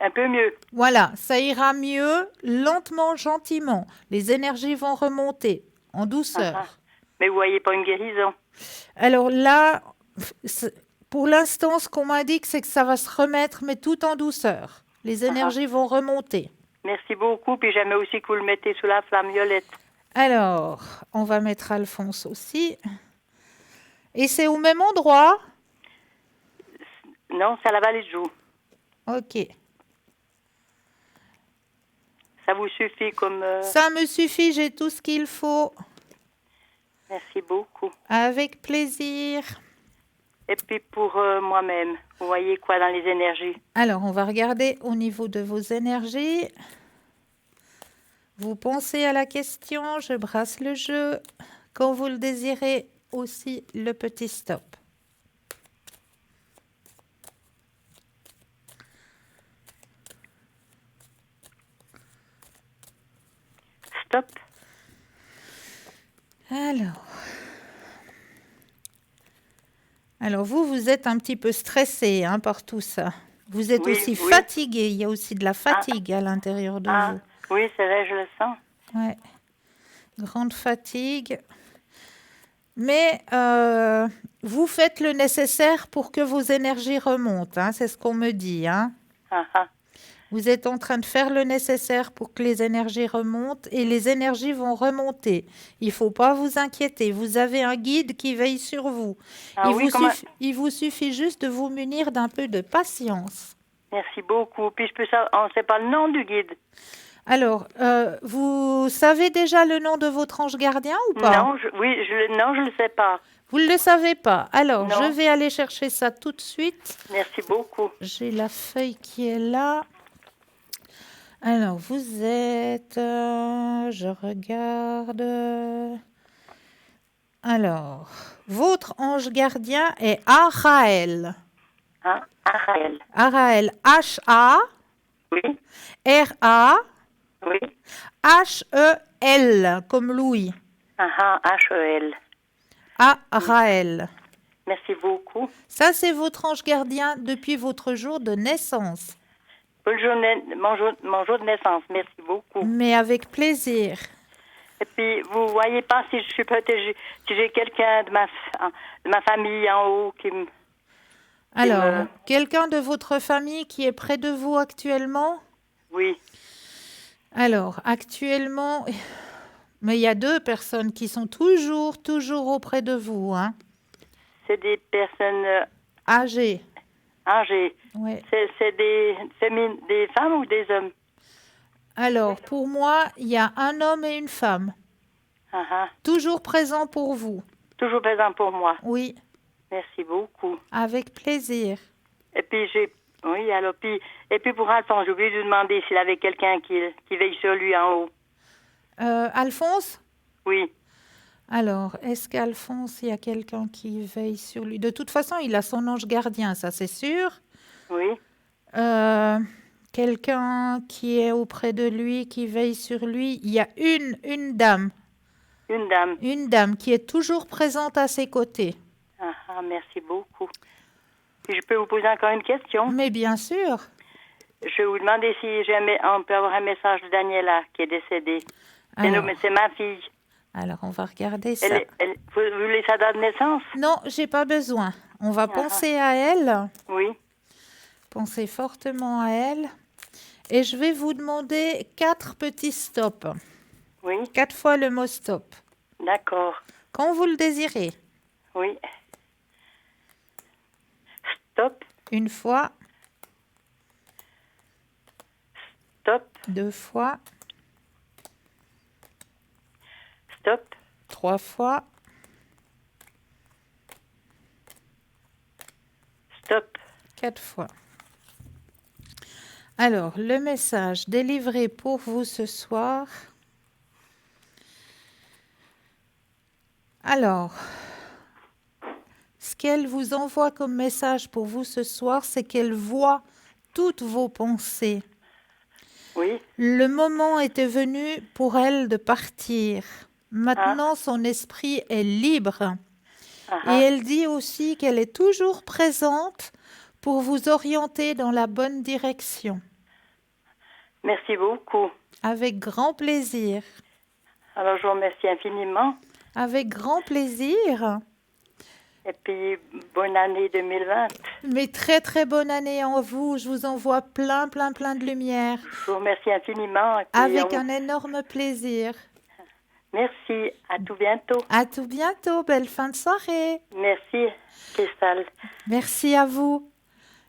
un peu mieux. Voilà, ça ira mieux, lentement, gentiment. Les énergies vont remonter en douceur. Ah, ah. Mais vous voyez pas une guérison. Alors là, pour l'instant, ce qu'on m'indique, c'est que ça va se remettre, mais tout en douceur. Les énergies vont remonter. Merci beaucoup, puis j'aimais aussi que vous le mettez sous la flamme violette. Alors, on va mettre Alphonse aussi. Et c'est au même endroit? Non, c'est à la vallée de Joux. Ok. Ça vous suffit comme... Ça me suffit, j'ai tout ce qu'il faut. Merci beaucoup. Avec plaisir. Et puis pour moi-même, vous voyez quoi dans les énergies? Alors, on va regarder au niveau de vos énergies. Vous pensez à la question, je brasse le jeu. Quand vous le désirez, aussi le petit stop. Stop. Alors vous êtes un petit peu stressé, hein, par tout ça. Vous êtes Oui, aussi oui. fatigué. Il y a aussi de la fatigue à l'intérieur de Ah, vous. oui, c'est vrai, je le sens. Ouais. Grande fatigue. Mais vous faites le nécessaire pour que vos énergies remontent, hein, c'est ce qu'on me dit, hein. Ah, ah. Vous êtes en train de faire le nécessaire pour que les énergies remontent et les énergies vont remonter. Il ne faut pas vous inquiéter. Vous avez un guide qui veille sur vous. Ah oui, Il vous suffit juste de vous munir d'un peu de patience. Merci beaucoup. Puis je peux savoir, on ne sait pas le nom du guide. Alors, vous savez déjà le nom de votre ange gardien ou pas? Non, je le sais pas. Vous ne le savez pas. Alors, Non. je vais aller chercher ça tout de suite. Merci beaucoup. J'ai la feuille qui est là. Alors, vous êtes... je regarde... Alors, votre ange gardien est Araël. Hein? Araël. Araël, H-A, Oui, R-A, oui. H-E-L, comme Louis. Ah, ah, H-E-L. Araël. Merci beaucoup. Ça, c'est votre ange gardien depuis votre jour de naissance. Bonne journée, mon jour de naissance. Merci beaucoup. Mais avec plaisir. Et puis, vous voyez pas si je suis protégée, si j'ai quelqu'un de ma famille en haut qui me... Alors, quelqu'un de votre famille qui est près de vous actuellement? Oui. Alors, actuellement, mais il y a 2 personnes qui sont toujours auprès de vous, hein. C'est des personnes Âgées. âgées. Ouais. C'est des femmes ou des hommes? Alors, pour moi, il y a un homme et une femme. Ah, ah. Toujours présents pour vous. Toujours présent pour moi. Oui, Merci beaucoup. avec plaisir. Et puis, oui, alors, et puis pour Alphonse, j'ai oublié de lui demander s'il avait quelqu'un qui veille sur lui en haut. Alphonse? Oui. Alors, est-ce qu'Alphonse, il y a quelqu'un qui veille sur lui? De toute façon, il a son ange gardien, ça c'est sûr. Oui. Quelqu'un qui est auprès de lui, qui veille sur lui. Il y a une dame. Une dame. Une dame qui est toujours présente à ses côtés. Ah, ah, merci beaucoup. Puis je peux vous poser encore une question? Mais bien sûr. Je vais vous demander si jamais on peut avoir un message de Daniela qui est décédée. C'est ma fille. Alors, on va regarder ça. Vous voulez sa date de naissance? Non, j'ai pas besoin. On va penser à elle. Oui. Pensez fortement à elle. Et je vais vous demander 4 petits stops. Oui. 4 fois le mot stop. D'accord. Quand vous le désirez. Oui. Stop. 1 fois, Stop. 2 fois, Stop. 3 fois, Stop. 4 fois. Alors, le message délivré pour vous ce soir. Alors, ce qu'elle vous envoie comme message pour vous ce soir, c'est qu'elle voit toutes vos pensées. Oui. Le moment était venu pour elle de partir. Maintenant, son esprit est libre. Et elle dit aussi qu'elle est toujours présente pour vous orienter dans la bonne direction. Merci beaucoup. Avec grand plaisir. Alors, je vous remercie infiniment. Avec grand plaisir. Et puis, bonne année 2020. Mais très très bonne année en vous. Je vous envoie plein de lumière. Je vous remercie infiniment. Et puis, Avec un énorme plaisir. Merci. À tout bientôt. À tout bientôt. Belle fin de soirée. Merci, Cristal. Merci à vous.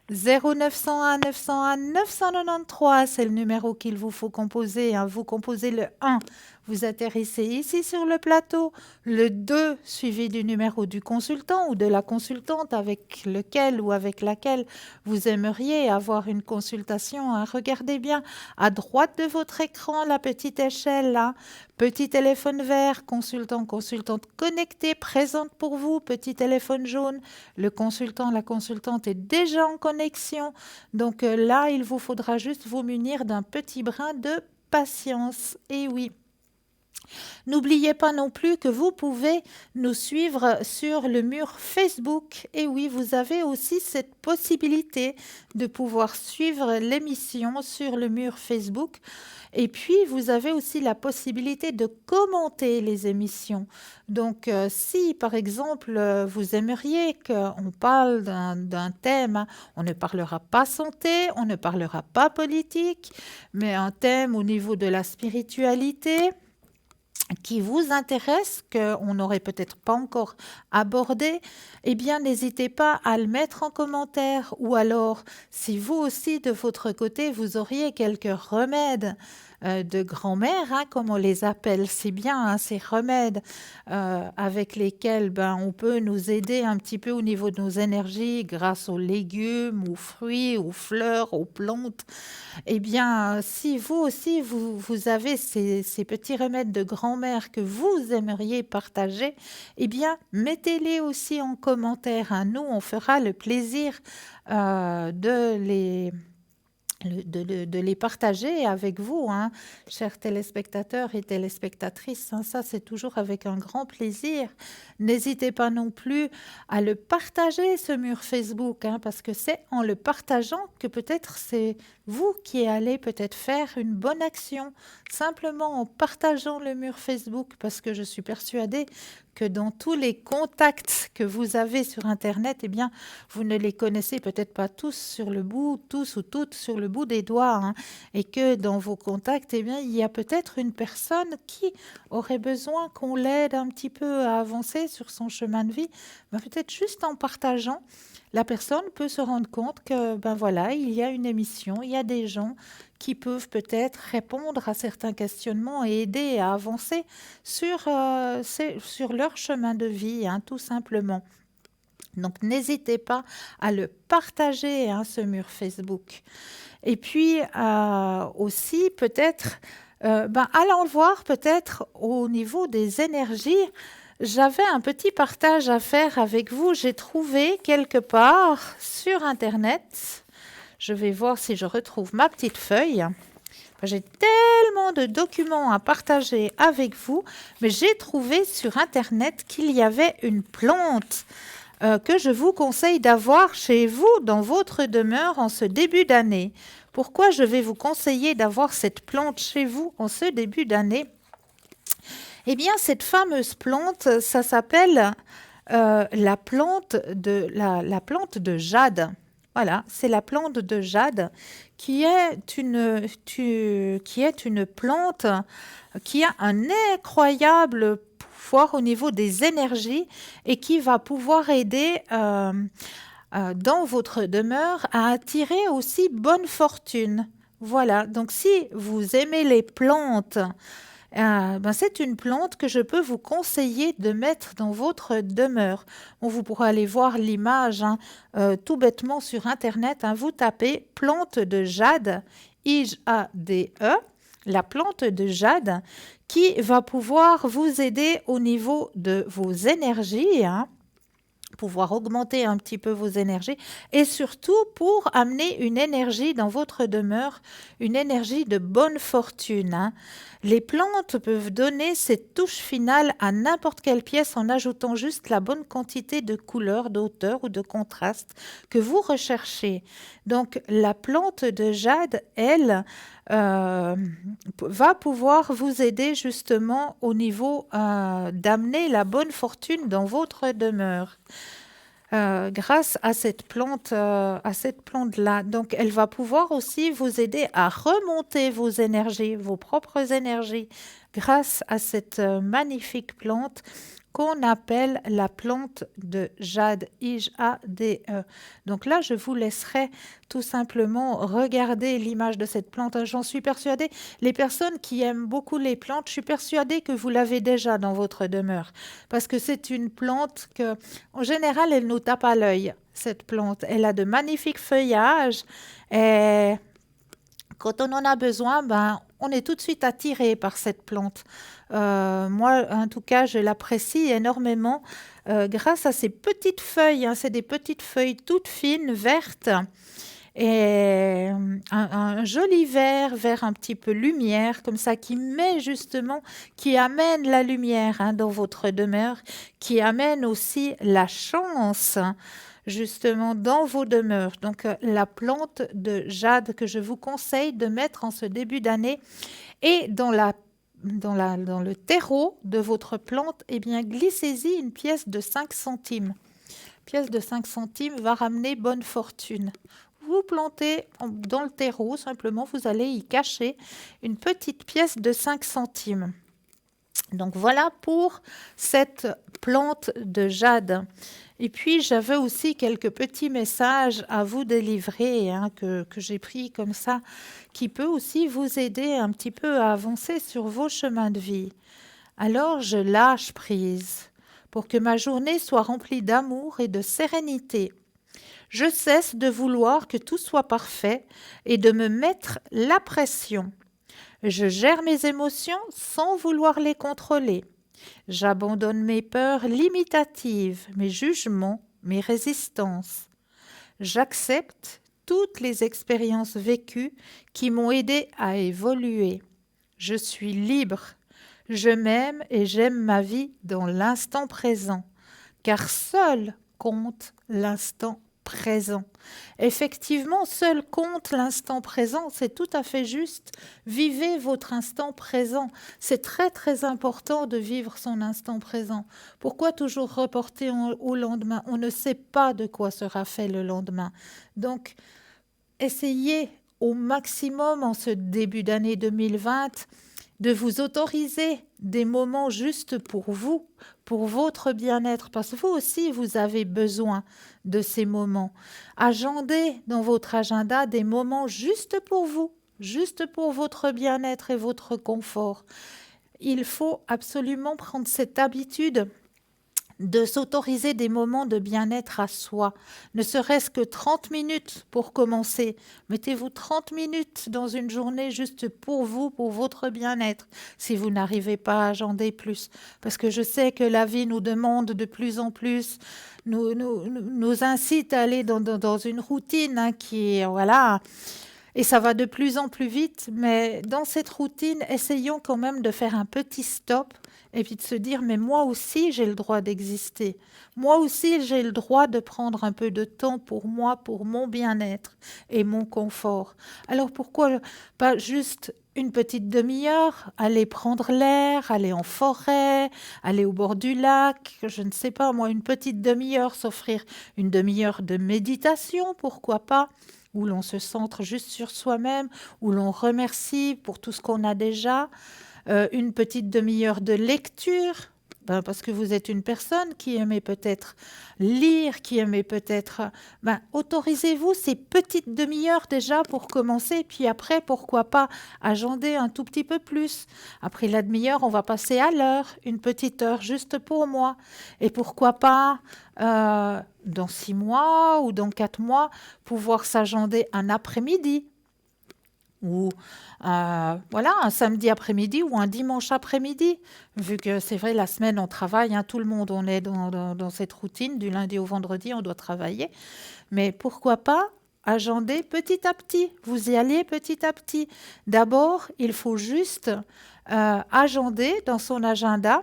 0901 901 993, c'est le numéro qu'il vous faut composer. Vous composez le 1, vous atterrissez ici sur le plateau. Le 2, suivi du numéro du consultant ou de la consultante avec lequel ou avec laquelle vous aimeriez avoir une consultation. Regardez bien à droite de votre écran, la petite échelle là. Petit téléphone vert, consultant, consultante connecté, présente pour vous. Petit téléphone jaune, le consultant, la consultante est déjà en connexion. Donc là, il vous faudra juste vous munir d'un petit brin de patience. Et oui. N'oubliez pas non plus que vous pouvez nous suivre sur le mur Facebook. Et oui, vous avez aussi cette possibilité de pouvoir suivre l'émission sur le mur Facebook. Et puis, vous avez aussi la possibilité de commenter les émissions. Donc, si, par exemple, vous aimeriez qu'on parle d'un thème, on ne parlera pas santé, on ne parlera pas politique, mais un thème au niveau de la spiritualité qui vous intéresse, qu'on n'aurait peut-être pas encore abordé, eh bien, n'hésitez pas à le mettre en commentaire. Ou alors, si vous aussi, de votre côté, vous auriez quelques remèdes de grand-mère, comme on les appelle si bien, ces remèdes avec lesquels on peut nous aider un petit peu au niveau de nos énergies grâce aux légumes, aux fruits, aux fleurs, aux plantes. Eh bien, si vous aussi, vous avez ces petits remèdes de grand-mère que vous aimeriez partager, eh bien, mettez-les aussi en commentaire. Nous, on fera le plaisir de les partager avec vous, chers téléspectateurs et téléspectatrices. Ça, c'est toujours avec un grand plaisir. N'hésitez pas non plus à le partager, ce mur Facebook, parce que c'est en le partageant que peut-être c'est vous qui allez peut-être faire une bonne action, simplement en partageant le mur Facebook, parce que je suis persuadée que dans tous les contacts que vous avez sur Internet, eh bien, vous ne les connaissez peut-être pas tous sur le bout, tous ou toutes sur le bout des doigts, et que dans vos contacts, eh bien, il y a peut-être une personne qui aurait besoin qu'on l'aide un petit peu à avancer sur son chemin de vie. Peut-être juste en partageant, la personne peut se rendre compte que, voilà, il y a une émission, il y a des gens qui peuvent peut-être répondre à certains questionnements et aider à avancer sur leur chemin de vie, tout simplement. Donc, n'hésitez pas à le partager, ce mur Facebook. Et puis, aussi, peut-être, allons voir peut-être au niveau des énergies. J'avais un petit partage à faire avec vous. J'ai trouvé quelque part sur Internet. Je vais voir si je retrouve ma petite feuille. J'ai tellement de documents à partager avec vous, mais j'ai trouvé sur Internet qu'il y avait une plante que je vous conseille d'avoir chez vous dans votre demeure en ce début d'année. Pourquoi je vais vous conseiller d'avoir cette plante chez vous en ce début d'année ? Eh bien, cette fameuse plante, ça s'appelle la plante de jade. Voilà, c'est la plante de jade qui est une plante qui a un incroyable pouvoir au niveau des énergies et qui va pouvoir aider dans votre demeure à attirer aussi bonne fortune. Voilà, donc si vous aimez les plantes, c'est une plante que je peux vous conseiller de mettre dans votre demeure. Vous pourrez aller voir l'image tout bêtement sur Internet. Vous tapez plante de jade, I-J-A-D-E. la plante de jade qui va pouvoir vous aider au niveau de vos énergies, hein, pouvoir augmenter un petit peu vos énergies et surtout pour amener une énergie dans votre demeure, une énergie de bonne fortune, hein. Les plantes peuvent donner cette touche finale à n'importe quelle pièce en ajoutant juste la bonne quantité de couleur, d'auteur ou de contraste que vous recherchez. Donc la plante de jade, elle, va pouvoir vous aider justement au niveau d'amener la bonne fortune dans votre demeure. Grâce à cette plante-là. Donc, elle va pouvoir aussi vous aider à remonter vos énergies, vos propres énergies, grâce à cette magnifique plante qu'on appelle la plante de jade, I-J-A-D-E. Donc là, je vous laisserai tout simplement regarder l'image de cette plante. J'en suis persuadée, les personnes qui aiment beaucoup les plantes, je suis persuadée que vous l'avez déjà dans votre demeure. Parce que c'est une plante que, en général, elle nous tape à l'œil, cette plante. Elle a de magnifiques feuillages et quand on en a besoin, ben, on est tout de suite attiré par cette plante. Moi, en tout cas, je l'apprécie énormément grâce à ces petites feuilles, hein. C'est des petites feuilles toutes fines, vertes, et un joli vert un petit peu lumière, comme ça, qui met justement, qui amène la lumière, hein, dans votre demeure, qui amène aussi la chance, hein, justement dans vos demeures. Donc la plante de jade que je vous conseille de mettre en ce début d'année et dans le terreau de votre plante, eh bien glissez-y une pièce de 5 centimes. Pièce de 5 centimes va ramener bonne fortune. Vous plantez dans le terreau, simplement vous allez y cacher une petite pièce de 5 centimes. Donc voilà pour cette plante de jade. Et puis j'avais aussi quelques petits messages à vous délivrer, hein, que j'ai pris comme ça, qui peut aussi vous aider un petit peu à avancer sur vos chemins de vie. Alors je lâche prise pour que ma journée soit remplie d'amour et de sérénité. Je cesse de vouloir que tout soit parfait et de me mettre la pression. Je gère mes émotions sans vouloir les contrôler. J'abandonne mes peurs limitatives, mes jugements, mes résistances. J'accepte toutes les expériences vécues qui m'ont aidé à évoluer. Je suis libre. Je m'aime et j'aime ma vie dans l'instant présent, car seul compte l'instant présent. Effectivement, seul compte l'instant présent, c'est tout à fait juste. Vivez votre instant présent. C'est très très important de vivre son instant présent. Pourquoi toujours reporter au lendemain? On ne sait pas de quoi sera fait le lendemain. Donc, essayez au maximum en ce début d'année 2020 de vous autoriser des moments juste pour vous, pour votre bien-être, parce que vous aussi, vous avez besoin de ces moments. Agendez dans votre agenda des moments juste pour vous, juste pour votre bien-être et votre confort. Il faut absolument prendre cette habitude de s'autoriser des moments de bien-être à soi, ne serait-ce que 30 minutes pour commencer. Mettez-vous 30 minutes dans une journée juste pour vous, pour votre bien-être, si vous n'arrivez pas à agender plus. Parce que je sais que la vie nous demande de plus en plus, nous incite à aller dans une routine, hein, qui est, voilà, et ça va de plus en plus vite, mais dans cette routine, essayons quand même de faire un petit stop et puis de se dire, mais moi aussi, j'ai le droit d'exister. Moi aussi, j'ai le droit de prendre un peu de temps pour moi, pour mon bien-être et mon confort. Alors pourquoi pas juste une petite demi-heure, aller prendre l'air, aller en forêt, aller au bord du lac, je ne sais pas, moi, une petite demi-heure, s'offrir une demi-heure de méditation, pourquoi pas, où l'on se centre juste sur soi-même, où l'on remercie pour tout ce qu'on a déjà, une petite demi-heure de lecture, parce que vous êtes une personne qui aimait peut-être lire, qui aimait peut-être... autorisez-vous ces petites demi-heures déjà pour commencer, puis après, pourquoi pas agender un tout petit peu plus. Après la demi-heure, on va passer à l'heure, une petite heure juste pour moi. Et pourquoi pas, dans 6 mois ou dans 4 mois, pouvoir s'agender un après-midi ou voilà, un samedi après-midi ou un dimanche après-midi. Vu que c'est vrai, la semaine, on travaille, hein, tout le monde, on est dans cette routine, du lundi au vendredi, on doit travailler. Mais pourquoi pas agender petit à petit? Vous y allez petit à petit. D'abord, il faut juste agender dans son agenda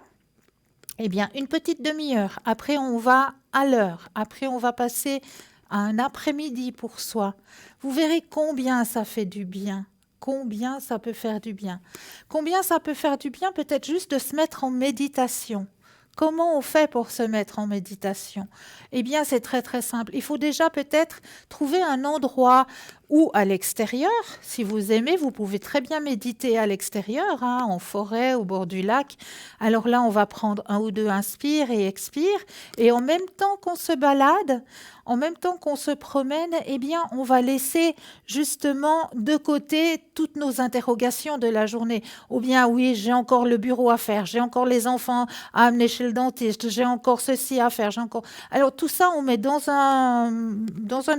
eh bien, une petite demi-heure. Après, on va à l'heure. Après, on va passer un après-midi pour soi. Vous verrez combien ça fait du bien. Combien ça peut faire du bien. Combien ça peut faire du bien, peut-être juste de se mettre en méditation. Comment on fait pour se mettre en méditation? Eh bien, c'est très très simple. Il faut déjà peut-être trouver un endroit ou à l'extérieur. Si vous aimez, vous pouvez très bien méditer à l'extérieur, hein, en forêt, au bord du lac. Alors là, on va prendre un ou deux inspire et expire. Et en même temps qu'on se balade, en même temps qu'on se promène, eh bien, on va laisser justement de côté toutes nos interrogations de la journée. Ou bien, oui, j'ai encore le bureau à faire, j'ai encore les enfants à amener chez le dentiste, j'ai encore ceci à faire, j'ai encore... Alors tout ça, on met dans un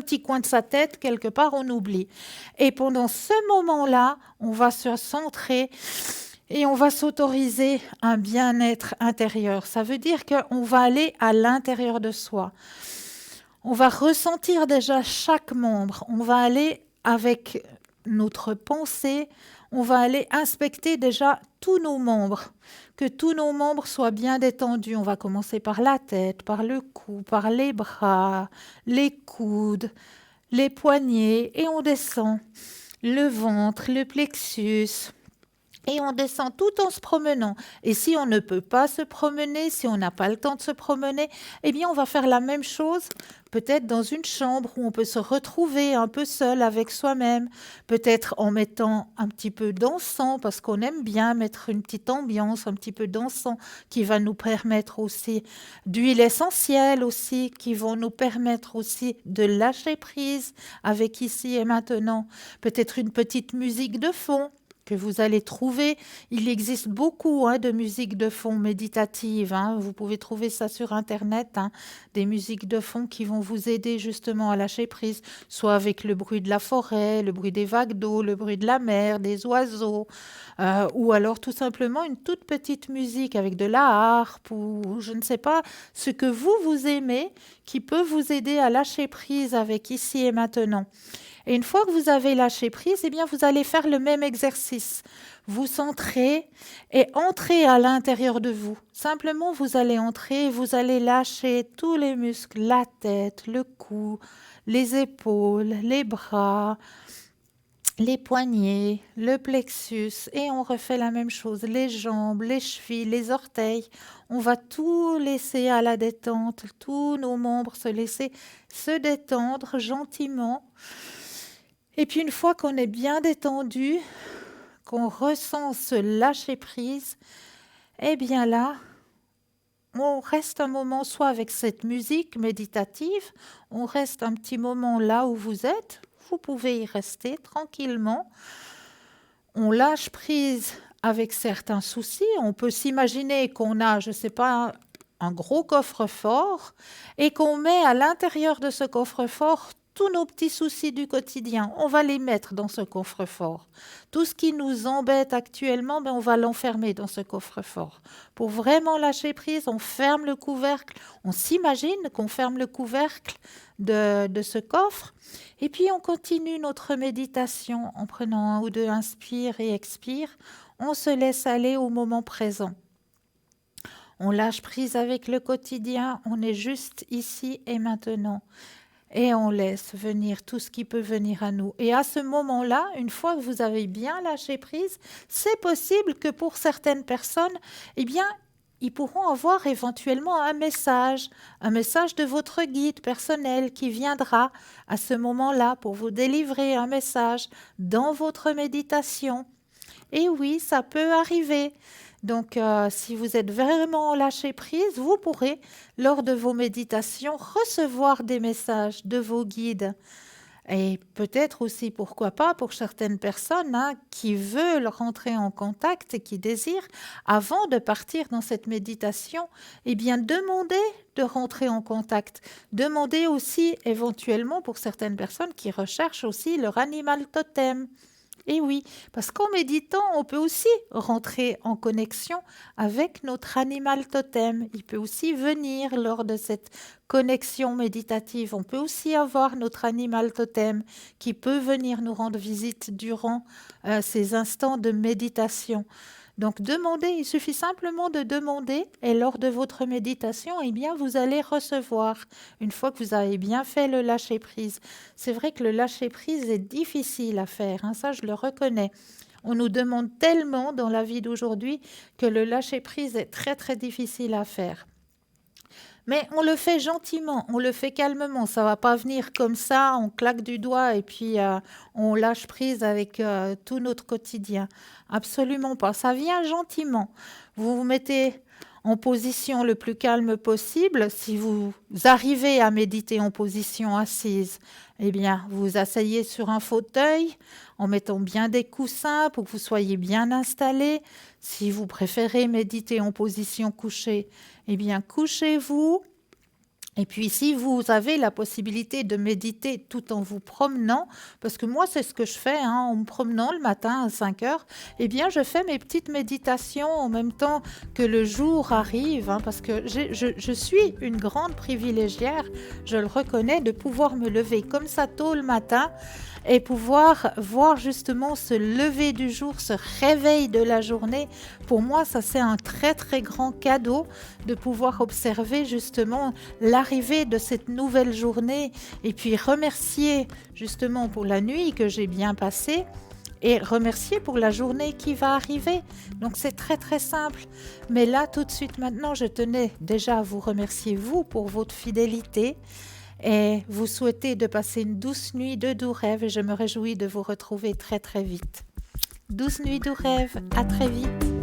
petit coin de sa tête, quelque part, on oublie. Et pendant ce moment-là, on va se centrer et on va s'autoriser un bien-être intérieur. Ça veut dire qu'on va aller à l'intérieur de soi. On va ressentir déjà chaque membre. On va aller avec notre pensée, on va aller inspecter déjà tous nos membres, que tous nos membres soient bien détendus. On va commencer par la tête, par le cou, par les bras, les coudes, les poignets, et on descend le ventre, le plexus. Et on descend tout en se promenant. Et si on ne peut pas se promener, si on n'a pas le temps de se promener, eh bien on va faire la même chose, peut-être dans une chambre où on peut se retrouver un peu seul avec soi-même, peut-être en mettant un petit peu d'encens, parce qu'on aime bien mettre une petite ambiance, un petit peu d'encens qui va nous permettre aussi, d'huile essentielle aussi, qui vont nous permettre aussi de lâcher prise avec ici et maintenant, peut-être une petite musique de fond que vous allez trouver. Il existe beaucoup de musiques de fond méditatives. Vous pouvez trouver ça sur Internet, des musiques de fond qui vont vous aider justement à lâcher prise, soit avec le bruit de la forêt, le bruit des vagues d'eau, le bruit de la mer, des oiseaux, ou alors tout simplement une toute petite musique avec de la harpe ou je ne sais pas, ce que vous aimez qui peut vous aider à lâcher prise avec ici et maintenant. Et une fois que vous avez lâché prise, eh bien, vous allez faire le même exercice. Vous centrez et entrez à l'intérieur de vous. Simplement, vous allez entrer et vous allez lâcher tous les muscles, la tête, le cou, les épaules, les bras, les poignets, le plexus. Et on refait la même chose, les jambes, les chevilles, les orteils. On va tout laisser à la détente, tous nos membres se laisser se détendre gentiment. Et puis une fois qu'on est bien détendu, qu'on ressent ce lâcher prise, eh bien là, on reste un moment soit avec cette musique méditative, on reste un petit moment là où vous êtes, vous pouvez y rester tranquillement. On lâche prise avec certains soucis, on peut s'imaginer qu'on a, je ne sais pas, un gros coffre-fort et qu'on met à l'intérieur de ce coffre-fort tous nos petits soucis du quotidien, on va les mettre dans ce coffre-fort. Tout ce qui nous embête actuellement, on va l'enfermer dans ce coffre-fort. Pour vraiment lâcher prise, on ferme le couvercle, on s'imagine qu'on ferme le couvercle de ce coffre, et puis on continue notre méditation en prenant un ou deux inspire et expire. On se laisse aller au moment présent. On lâche prise avec le quotidien, on est juste ici et maintenant. Et on laisse venir tout ce qui peut venir à nous. Et à ce moment-là, une fois que vous avez bien lâché prise, c'est possible que pour certaines personnes, eh bien, ils pourront avoir éventuellement un message de votre guide personnel qui viendra à ce moment-là pour vous délivrer un message dans votre méditation. Et oui, ça peut arriver. Donc, si vous êtes vraiment lâché prise, vous pourrez, lors de vos méditations, recevoir des messages de vos guides. Et peut-être aussi, pourquoi pas, pour certaines personnes qui veulent rentrer en contact et qui désirent, avant de partir dans cette méditation, eh bien, demander de rentrer en contact. Demandez aussi, éventuellement, pour certaines personnes qui recherchent aussi leur animal totem. Et oui, parce qu'en méditant, on peut aussi rentrer en connexion avec notre animal totem. Il peut aussi venir lors de cette connexion méditative. On peut aussi avoir notre animal totem qui peut venir nous rendre visite durant ces instants de méditation. Donc demandez, il suffit simplement de demander et lors de votre méditation, eh bien, vous allez recevoir une fois que vous avez bien fait le lâcher-prise. C'est vrai que le lâcher-prise est difficile à faire, hein, ça je le reconnais. On nous demande tellement dans la vie d'aujourd'hui que le lâcher-prise est très très difficile à faire. Mais on le fait gentiment, on le fait calmement. Ça va pas venir comme ça, on claque du doigt et puis on lâche prise avec tout notre quotidien. Absolument pas. Ça vient gentiment. Vous vous mettez en position le plus calme possible. Si vous arrivez à méditer en position assise, eh bien, vous vous asseyez sur un fauteuil en mettant bien des coussins pour que vous soyez bien installé. Si vous préférez méditer en position couchée, eh bien, couchez-vous. Et puis, si vous avez la possibilité de méditer tout en vous promenant, parce que moi, c'est ce que je fais, hein, en me promenant le matin à 5 heures, eh bien, je fais mes petites méditations en même temps que le jour arrive, hein, parce que je suis une grande privilégiée, je le reconnais, de pouvoir me lever comme ça tôt le matin et pouvoir voir justement ce lever du jour, ce réveil de la journée. Pour moi, ça, c'est un très, très grand cadeau de pouvoir observer justement l'arrivée de cette nouvelle journée et puis remercier justement pour la nuit que j'ai bien passée et remercier pour la journée qui va arriver. Donc c'est très très simple. Mais là, tout de suite maintenant, je tenais déjà à vous remercier vous pour votre fidélité et vous souhaiter de passer une douce nuit de doux rêves et je me réjouis de vous retrouver très très vite. Douce nuit, doux rêves, à très vite.